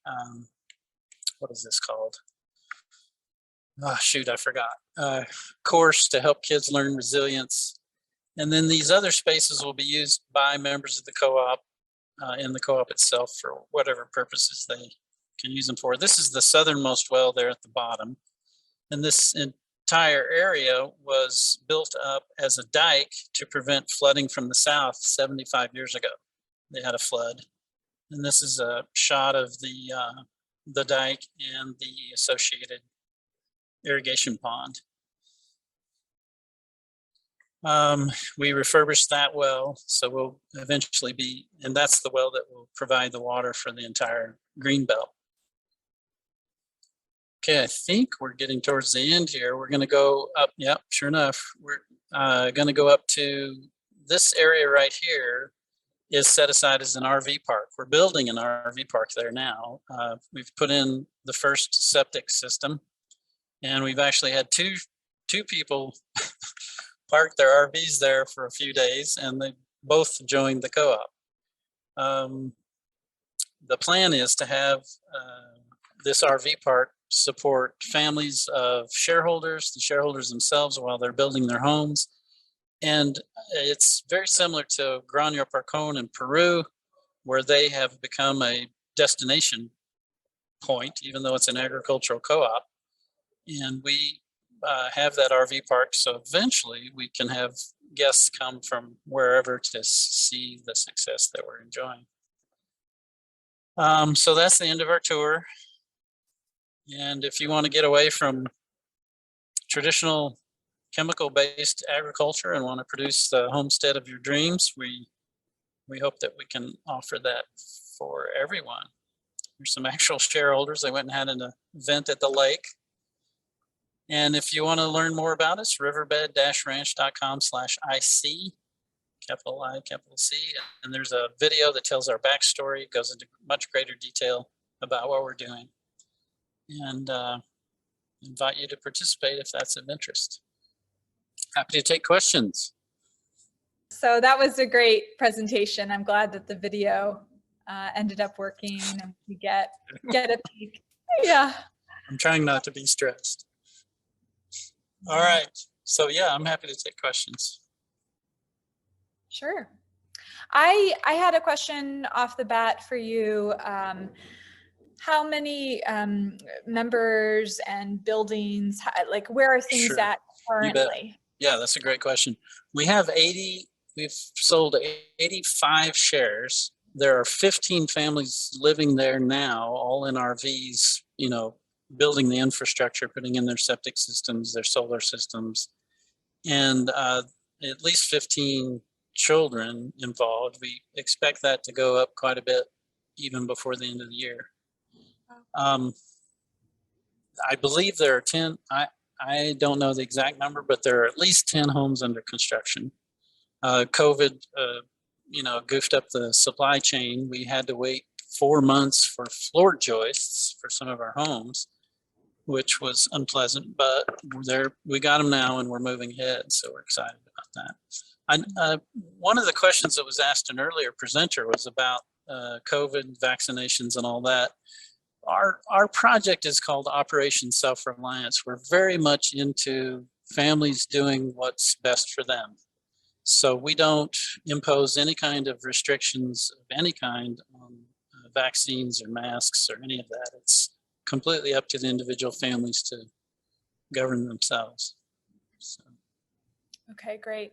what is this called? Oh, shoot, I forgot. Course to help kids learn resilience. And then these other spaces will be used by members of the co-op and the co-op itself for whatever purposes they can use them for. This is the southernmost well there at the bottom. And this entire area was built up as a dike to prevent flooding from the south 75 years ago. They had a flood. And this is a shot of the dike and the associated irrigation pond. We refurbished that well, so we'll eventually be, and that's the well that will provide the water for the entire green belt. Okay, I think we're getting towards the end here. We're gonna go up, yep, sure enough. We're gonna go up to this area right here is set aside as an RV park. We're building an RV park there now. We've put in the first septic system, and we've actually had two people park their RVs there for a few days, and they both joined the co-op. The plan is to have this RV park support families of shareholders, the shareholders themselves while they're building their homes. And it's very similar to Grano Parcon in Peru, where they have become a destination point, even though it's an agricultural co-op. And we have that RV park, so eventually we can have guests come from wherever to see the success that we're enjoying. So that's the end of our tour. And if you want to get away from traditional chemical-based agriculture and want to produce the homestead of your dreams, we hope that we can offer that for everyone. There's some actual shareholders. They went and had an event at the lake. And if you want to learn more about us, riverbed-ranch.com/IC, capital I, capital C. And there's a video that tells our backstory. It goes into much greater detail about what we're doing. And invite you to participate if that's of interest. Happy to take questions. So that was a great presentation. I'm glad that the video ended up working and we get a peek. Yeah. I'm trying not to be stressed. All right. So yeah, I'm happy to take questions. Sure. I had a question off the bat for you. How many members and buildings, like where are things Sure. at currently? Yeah, that's a great question. We have 80, we've sold 85 shares. There are 15 families living there now, all in RVs, you know, building the infrastructure, putting in their septic systems, their solar systems, and at least 15 children involved. We expect that to go up quite a bit even before the end of the year. I believe there are 10, I don't know the exact number, but there are at least 10 homes under construction. COVID, you know, goofed up the supply chain. We had to wait 4 months for floor joists for some of our homes, which was unpleasant, but we got them now and we're moving ahead. So we're excited about that. One of the questions that was asked an earlier presenter was about COVID vaccinations and all that. Our project is called Operation Self-Reliance. We're very much into families doing what's best for them. So we don't impose any kind of restrictions of any kind on vaccines or masks or any of that. It's completely up to the individual families to govern themselves. So. Okay, great.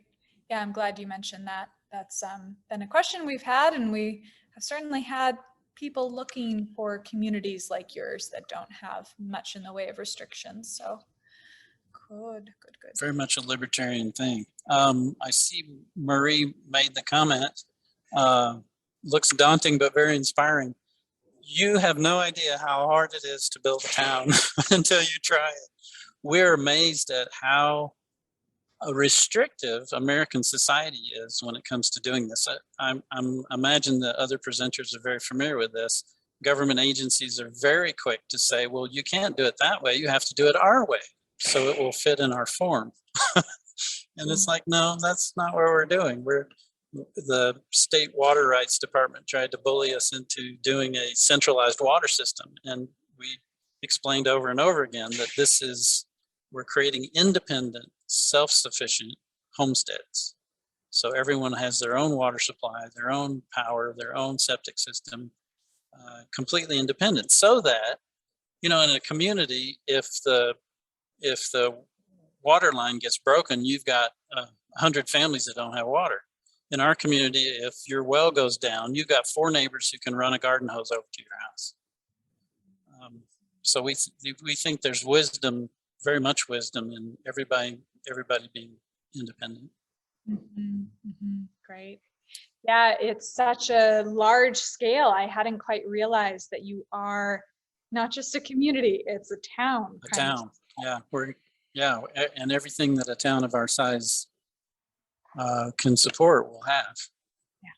Yeah, I'm glad you mentioned that. That's been a question we've had, and we have certainly had people looking for communities like yours that don't have much in the way of restrictions. So good. Very much a libertarian thing. I see Marie made the comment, looks daunting but very inspiring. You have no idea how hard it is to build a town until you try it. We're amazed at how restrictive American society is when it comes to doing this. I'm imagine that other presenters are very familiar with this. Government agencies are very quick to say, well, you can't do it that way. You have to do it our way, so it will fit in our form. And it's like, no, that's not what we're doing. The state water rights department tried to bully us into doing a centralized water system. And we explained over and over again that we're creating independent, self-sufficient homesteads. So everyone has their own water supply, their own power, their own septic system, completely independent. So that, in a community, if the water line gets broken, you've got 100 families that don't have water. In our community, if your well goes down, you've got 4 neighbors who can run a garden hose over to your house. So we think there's wisdom, very much wisdom, in everybody being independent. Great. Yeah, it's such a large scale. I hadn't quite realized that you are not just a community; it's a town. A town. Yeah, and everything that a town of our size can support will have. Yeah.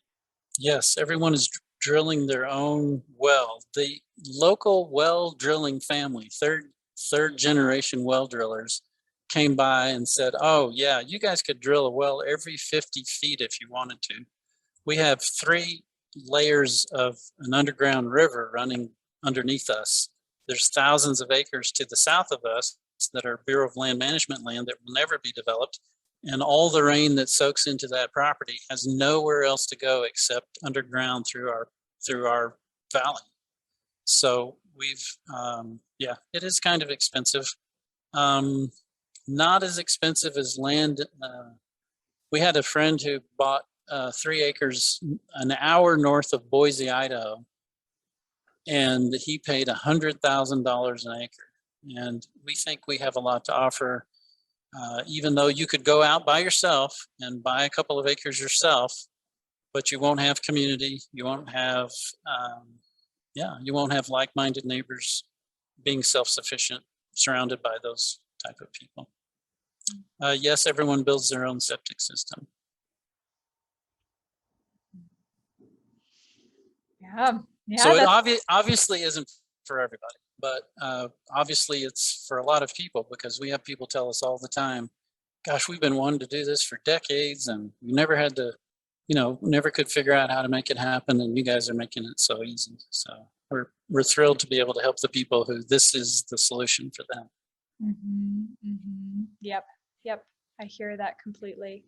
Yes, everyone is drilling their own well. The local well drilling family, third generation well drillers, came by and said, oh yeah, you guys could drill a well every 50 feet if you wanted to. We have 3 layers of an underground river running underneath us. There's thousands of acres to the south of us that are Bureau of Land Management land that will never be developed. And all the rain that soaks into that property has nowhere else to go except underground through our valley. So we've, it is kind of expensive. Not as expensive as land. We had a friend who bought 3 acres an hour north of Boise, Idaho, and he paid $100,000 an acre. And we think we have a lot to offer, even though you could go out by yourself and buy a couple of acres yourself, but you won't have community. You won't have, you won't have like-minded neighbors, being self-sufficient, surrounded by those type of people. Yes, everyone builds their own septic system. Yeah. So it obviously isn't for everybody, but obviously it's for a lot of people, because we have people tell us all the time, gosh, we've been wanting to do this for decades and we never had to, never could figure out how to make it happen, and you guys are making it so easy. So we're thrilled to be able to help the people who this is the solution for them. Yep. I hear that completely.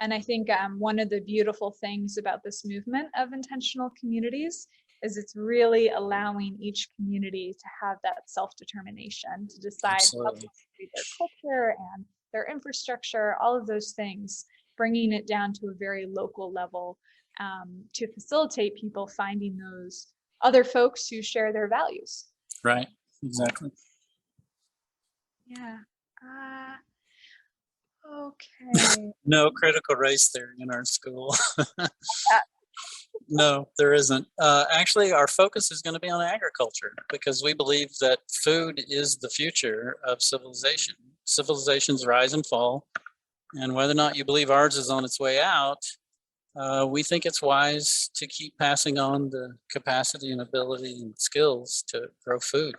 And I think one of the beautiful things about this movement of intentional communities is it's really allowing each community to have that self-determination, to decide how to treat their culture and their infrastructure, all of those things, bringing it down to a very local level to facilitate people finding those other folks who share their values. Right, exactly. Yeah. Okay. No critical race theory in our school. No, there isn't. Actually, our focus is going to be on agriculture, because we believe that food is the future of civilization. Civilizations rise and fall, and whether or not you believe ours is on its way out, we think it's wise to keep passing on the capacity and ability and skills to grow food.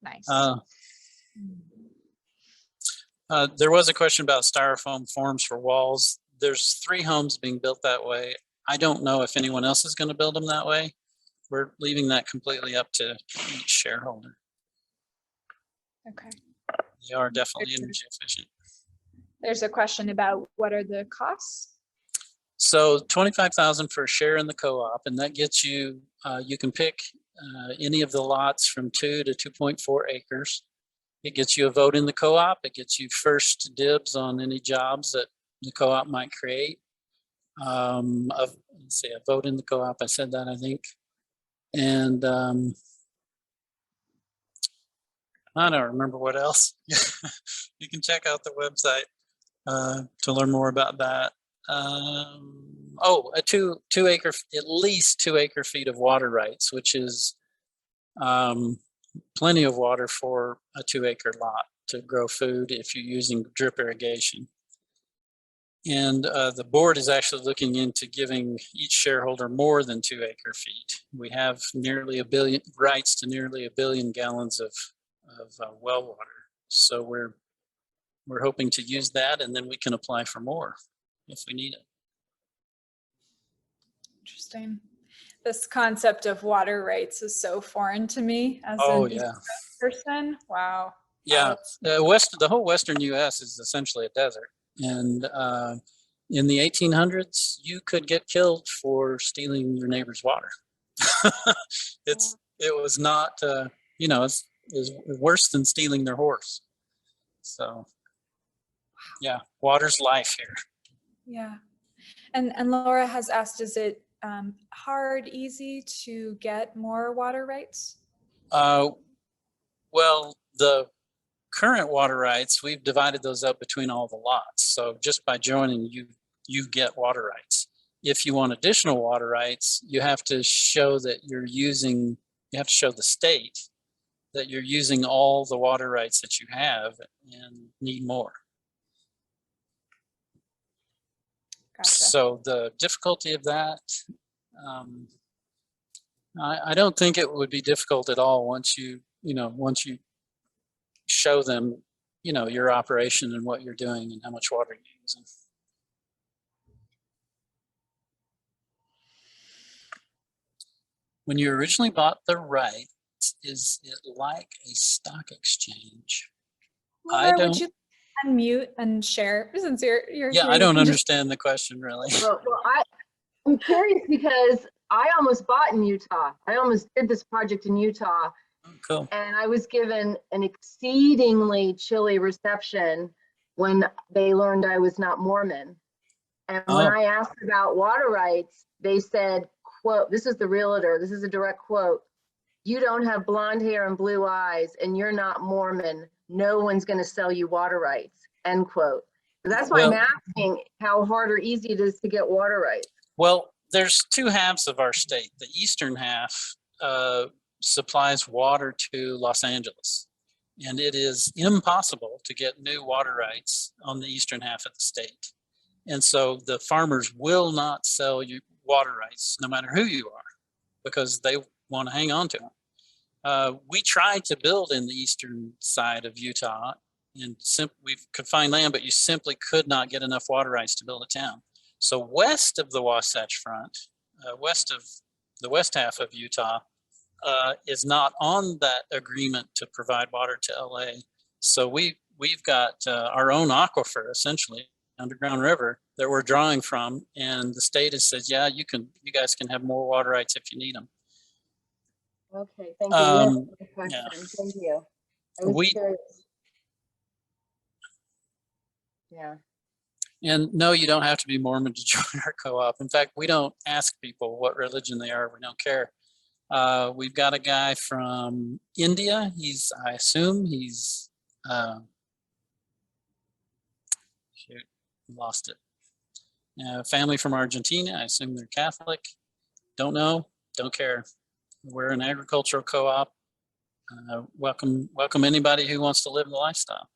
Nice. There was a question about styrofoam forms for walls. There's 3 homes being built that way. I don't know if anyone else is going to build them that way. We're leaving that completely up to each shareholder. Okay. They are definitely energy efficient. There's a question about what are the costs? So 25,000 for a share in the co-op, and that gets you, you can pick any of the lots from 2 to 2.4 acres. It gets you a vote in the co-op. It gets you first dibs on any jobs that the co-op might create. Let's see, a vote in the co-op, I said that, I think. And I don't remember what else. You can check out the website to learn more about that. Oh, a two acre, at least 2 acre feet of water rights, which is plenty of water for a 2 acre lot to grow food if you're using drip irrigation. And the board is actually looking into giving each shareholder more than 2 acre feet. We have nearly 1 billion rights to nearly 1 billion gallons of well water. So we're hoping to use that, and then we can apply for more if we need it. Interesting. This concept of water rights is so foreign to me as an East Coast person. Wow. Yeah, the whole Western U.S. is essentially a desert. And in the 1800s, you could get killed for stealing your neighbor's water. It was not, you know, it's worse than stealing their horse. So, yeah, water's life here. Yeah. And Laura has asked, is it hard, easy to get more water rights? Well, the current water rights, we've divided those up between all the lots. So just by joining, you get water rights. If you want additional water rights, you have to show that you have to show the state that you're using all the water rights that you have and need more. Gotcha. So the difficulty of that, I don't think it would be difficult at all once you show them, your operation and what you're doing and how much water you're using. When you originally bought the rights, is it like a stock exchange? Laura, would you unmute and share since you're yeah, here, I don't understand the question really. Well, I'm curious because I almost bought in Utah. I almost did this project in Utah. Oh, cool. And I was given an exceedingly chilly reception when they learned I was not Mormon. And when I asked about water rights, they said, quote, this is the realtor, this is a direct quote, "You don't have blonde hair and blue eyes and you're not Mormon. No one's going to sell you water rights," end quote. So that's why I'm asking how hard or easy it is to get water rights. Well, there's two halves of our state. The eastern half supplies water to Los Angeles, and it is impossible to get new water rights on the eastern half of the state. And so the farmers will not sell you water rights, no matter who you are, because they want to hang on to them. We tried to build in the eastern side of Utah, and we could find land, but you simply could not get enough water rights to build a town. So west of the Wasatch Front, west of the west half of Utah, is not on that agreement to provide water to LA. So we've got our own aquifer, essentially, underground river that we're drawing from, and the state has said, yeah, you guys can have more water rights if you need them. Okay, thank you. Yeah. Thank you. I was curious. Yeah. And no, you don't have to be Mormon to join our co-op. In fact, we don't ask people what religion they are. We don't care. We've got a guy from India. I assume he's, shoot, lost it. Family from Argentina. I assume they're Catholic. Don't know, don't care. We're an agricultural co-op. Welcome anybody who wants to live the lifestyle.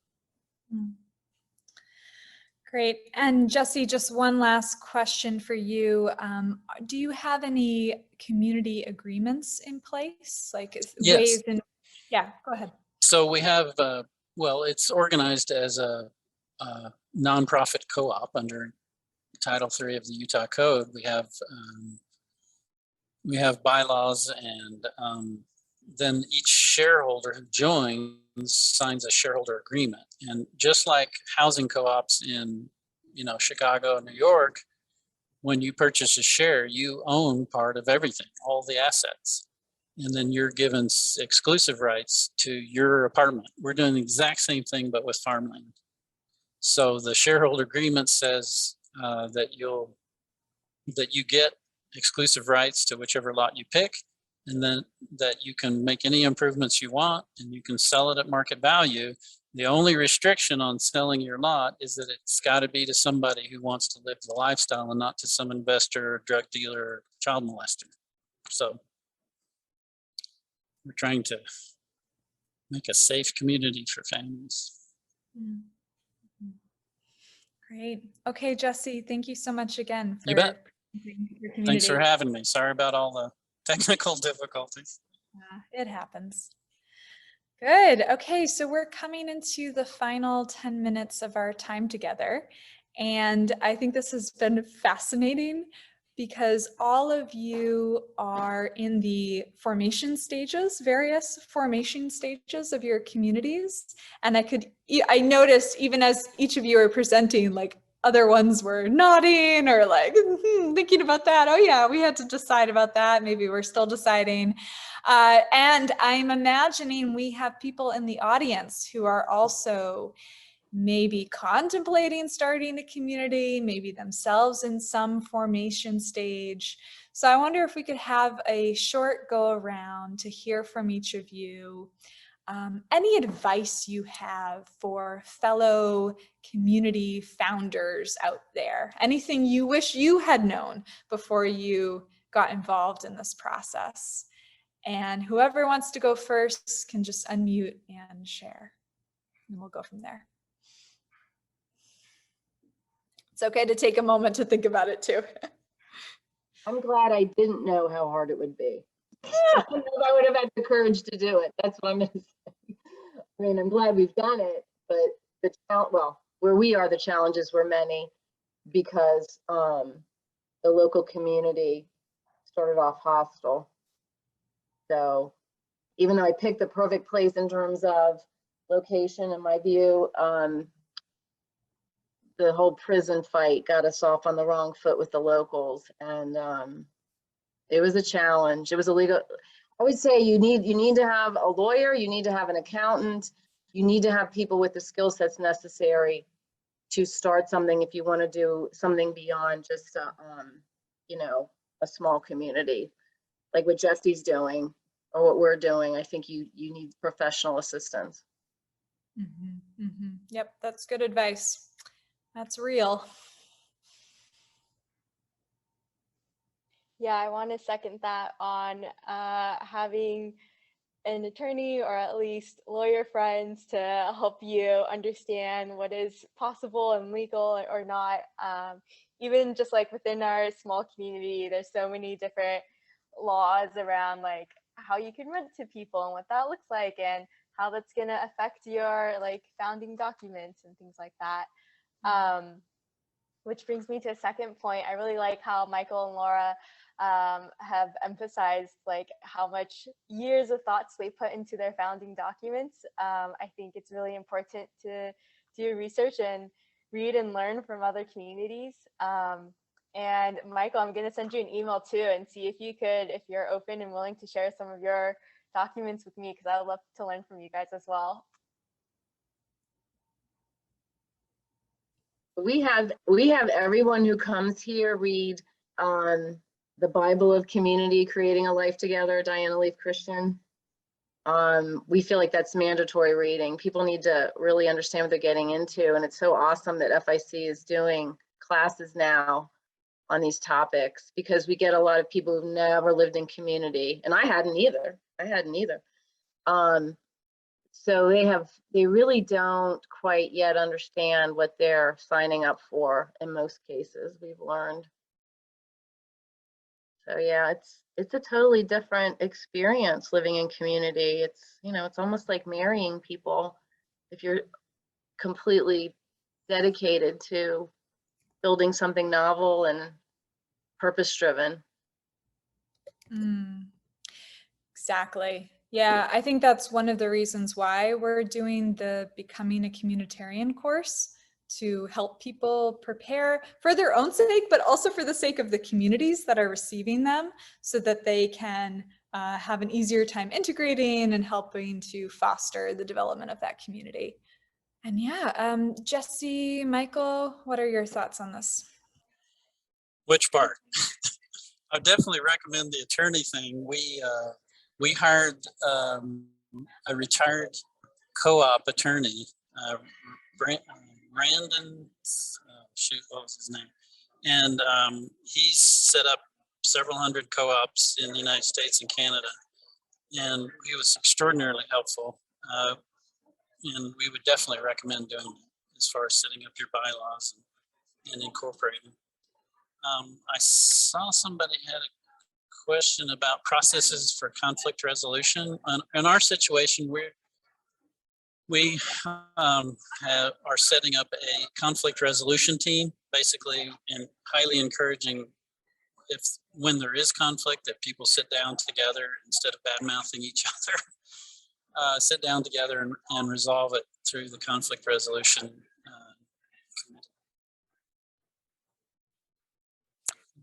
Great. And Jesse, just one last question for you. Do you have any community agreements in place? Like yes. ways in, yeah, go ahead. So we have, well, it's organized as a nonprofit co-op under Title III of the Utah Code. We have bylaws, and then each shareholder who joins signs a shareholder agreement. And just like housing co-ops in, Chicago and New York, when you purchase a share, you own part of everything, all the assets. And then you're given exclusive rights to your apartment. We're doing the exact same thing, but with farmland. So the shareholder agreement says that you get exclusive rights to whichever lot you pick, and then that you can make any improvements you want and you can sell it at market value. The only restriction on selling your lot is that it's got to be to somebody who wants to live the lifestyle and not to some investor, drug dealer, or child molester. So we're trying to make a safe community for families. Mm-hmm. Great. Okay, Jesse, thank you so much again for You bet. your community. Thanks for having me. Sorry about all the technical difficulties. Yeah, it happens. Good. Okay, so we're coming into the final 10 minutes of our time together. And I think this has been fascinating because all of you are in the formation stages, various formation stages of your communities. And I noticed even as each of you are presenting, like other ones were nodding or like thinking about that. Oh yeah, we had to decide about that. Maybe we're still deciding. And I'm imagining we have people in the audience who are also maybe contemplating starting a community, maybe themselves in some formation stage. So I wonder if we could have a short go around to hear from each of you. Any advice you have for fellow community founders out there? Anything you wish you had known before you got involved in this process? And whoever wants to go first can just unmute and share. And we'll go from there. It's okay to take a moment to think about it too. I'm glad I didn't know how hard it would be. I would have had the courage to do it. That's what I'm going to say. I mean, I'm glad we've done it, but where we are, the challenges were many because the local community started off hostile. So even though I picked the perfect place in terms of location, in my view, the whole prison fight got us off on the wrong foot with the locals, and it was a challenge. It was illegal. I would say you need to have a lawyer, you need to have an accountant, you need to have people with the skill sets necessary to start something if you want to do something beyond just a small community like what Jesse's doing or what we're doing. I think you need professional assistance. Mm-hmm, mm-hmm. Yep, that's good advice. That's real. Yeah, I want to second that on having an attorney or at least lawyer friends to help you understand what is possible and legal or not. Even just like within our small community, there's so many different laws around like how you can rent to people and what that looks like and how that's going to affect your like founding documents and things like that. Which brings me to a second point. I really like how Michael and Laura have emphasized like how much years of thoughts they put into their founding documents. I think it's really important to do research and read and learn from other communities. And Michael, I'm going to send you an email too and see if you could, if you're open and willing to share some of your documents with me, because I would love to learn from you guys as well. We have everyone who comes here read the Bible of Community, Creating a Life Together, Diana Leaf Christian. We feel like that's mandatory reading. People need to really understand what they're getting into, and it's so awesome that FIC is doing classes now on these topics because we get a lot of people who've never lived in community, and I hadn't either. So they really don't quite yet understand what they're signing up for in most cases, we've learned. So yeah, it's a totally different experience living in community. It's almost like marrying people if you're completely dedicated to building something novel and purpose-driven. Exactly. Yeah, I think that's one of the reasons why we're doing the Becoming a Communitarian course, to help people prepare for their own sake, but also for the sake of the communities that are receiving them, so that they can have an easier time integrating and helping to foster the development of that community. And yeah, Jesse, Michael, what are your thoughts on this? Which part? I definitely recommend the attorney thing. We hired a retired co-op attorney, Brandon. Shoot, what was his name? And he's set up several hundred co-ops in the United States and Canada, and he was extraordinarily helpful. And we would definitely recommend doing it as far as setting up your bylaws and incorporating. I saw somebody had a question about processes for conflict resolution. In our situation, we are setting up a conflict resolution team, basically, and highly encouraging when there is conflict that people sit down together instead of bad mouthing each other. Sit down together and resolve it through the conflict resolution.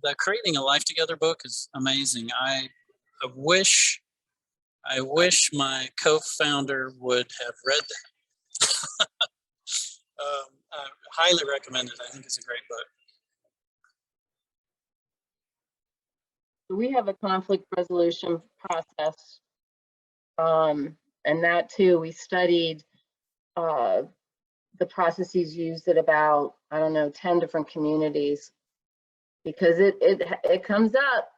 The Creating a Life Together book is amazing. I wish my co-founder would have read that. I highly recommend it. I think it's a great book. We have a conflict resolution process. And that too, we studied the processes used at about, I don't know, 10 different communities, because it comes up,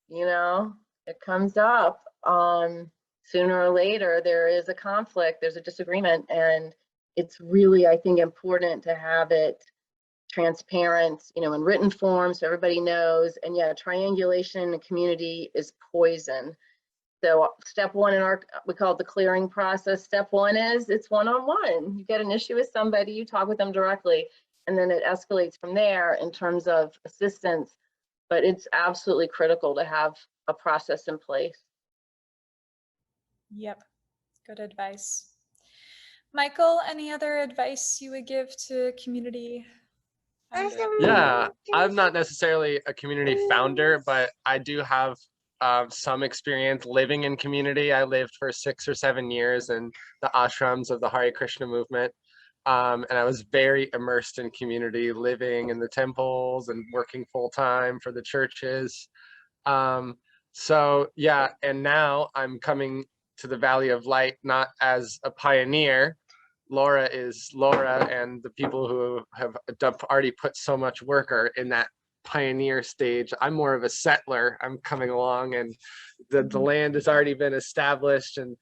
you know, it comes up. Sooner or later, there is a conflict, there's a disagreement, and it's really, I think, important to have it transparent, you know, in written form so everybody knows. And yeah, triangulation in the community is poison. So step one in we call it the clearing process. Step one is it's one-on-one. You get an issue with somebody, you talk with them directly, and then it escalates from there in terms of assistance. But it's absolutely critical to have a process in place. Yep, good advice. Michael, any other advice you would give to community? Yeah, I'm not necessarily a community founder, but I do have some experience living in community. I lived for 6 or 7 years in the ashrams of the Hare Krishna movement. And I was very immersed in community, living in the temples and working full time for the churches. So yeah, and now I'm coming to the Valley of Light, not as a pioneer. Laura is Laura, and the people who have already put so much work are in that pioneer stage. I'm more of a settler. I'm coming along, and the land has already been established. And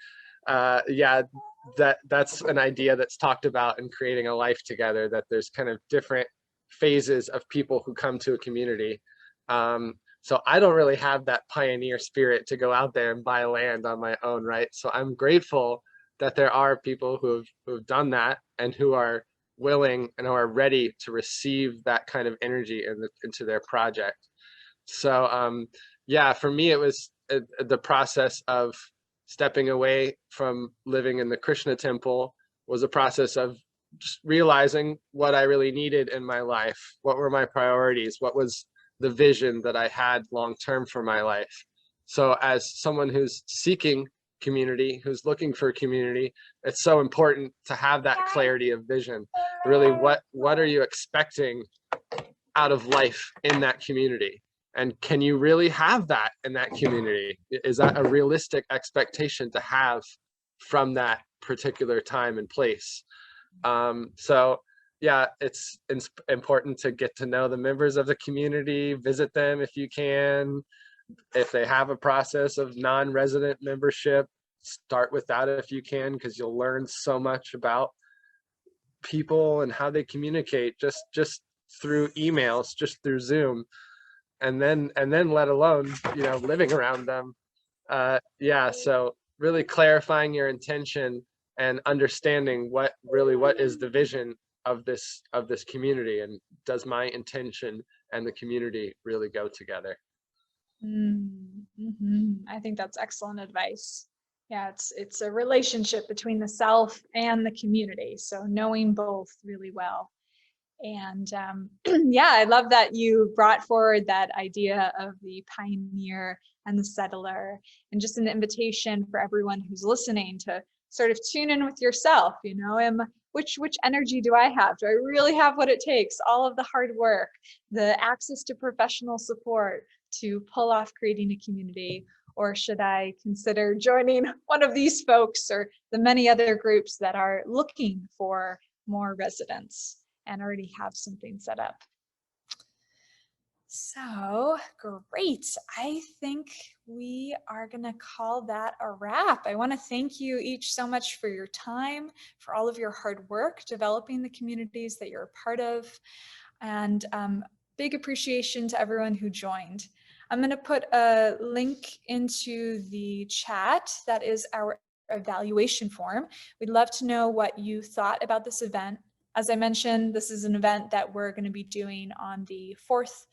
yeah, that's an idea that's talked about in Creating a Life Together, that there's kind of different phases of people who come to a community. So I don't really have that pioneer spirit to go out there and buy land on my own, right? So I'm grateful that there are people who've done that and who are willing and who are ready to receive that kind of energy into their project. So yeah, for me, it was the process of stepping away from living in the Krishna temple was a process of just realizing what I really needed in my life. What were my priorities? What was the vision that I had long-term for my life? So as someone who's seeking community, who's looking for community, it's so important to have that clarity of vision. Really, what are you expecting out of life in that community? And can you really have that in that community? Is that a realistic expectation to have from that particular time and place? So yeah, it's important to get to know the members of the community, visit them if you can. If they have a process of non-resident membership, start with that if you can, because you'll learn so much about people and how they communicate just through emails, just through Zoom, and then let alone, you know, living around them. Yeah, so really clarifying your intention and understanding what is the vision of this community, and does my intention and the community really go together? I think that's excellent advice. Yeah, it's a relationship between the self and the community. So knowing both really well. And yeah, I love that you brought forward that idea of the pioneer and the settler, and just an invitation for everyone who's listening to sort of tune in with yourself. You know, which energy do I have? Do I really have what it takes? All of the hard work, the access to professional support to pull off creating a community, or should I consider joining one of these folks or the many other groups that are looking for more residents and already have something set up? So great. I think we are going to call that a wrap. I want to thank you each so much for your time, for all of your hard work developing the communities that you're a part of, and big appreciation to everyone who joined. I'm going to put a link into the chat. That is our evaluation form. We'd love to know what you thought about this event. As I mentioned, this is an event that we're going to be doing on the 4th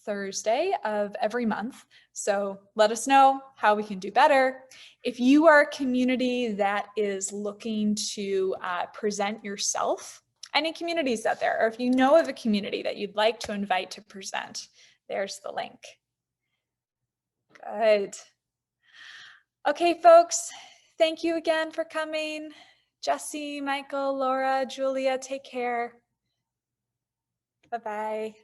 Thursday of every month. So let us know how we can do better. If you are a community that is looking to present yourself, any communities out there, or if you know of a community that you'd like to invite to present, there's the link. Good. Okay, folks, thank you again for coming. Jesse, Michael, Laura, Julia, take care. Bye-bye.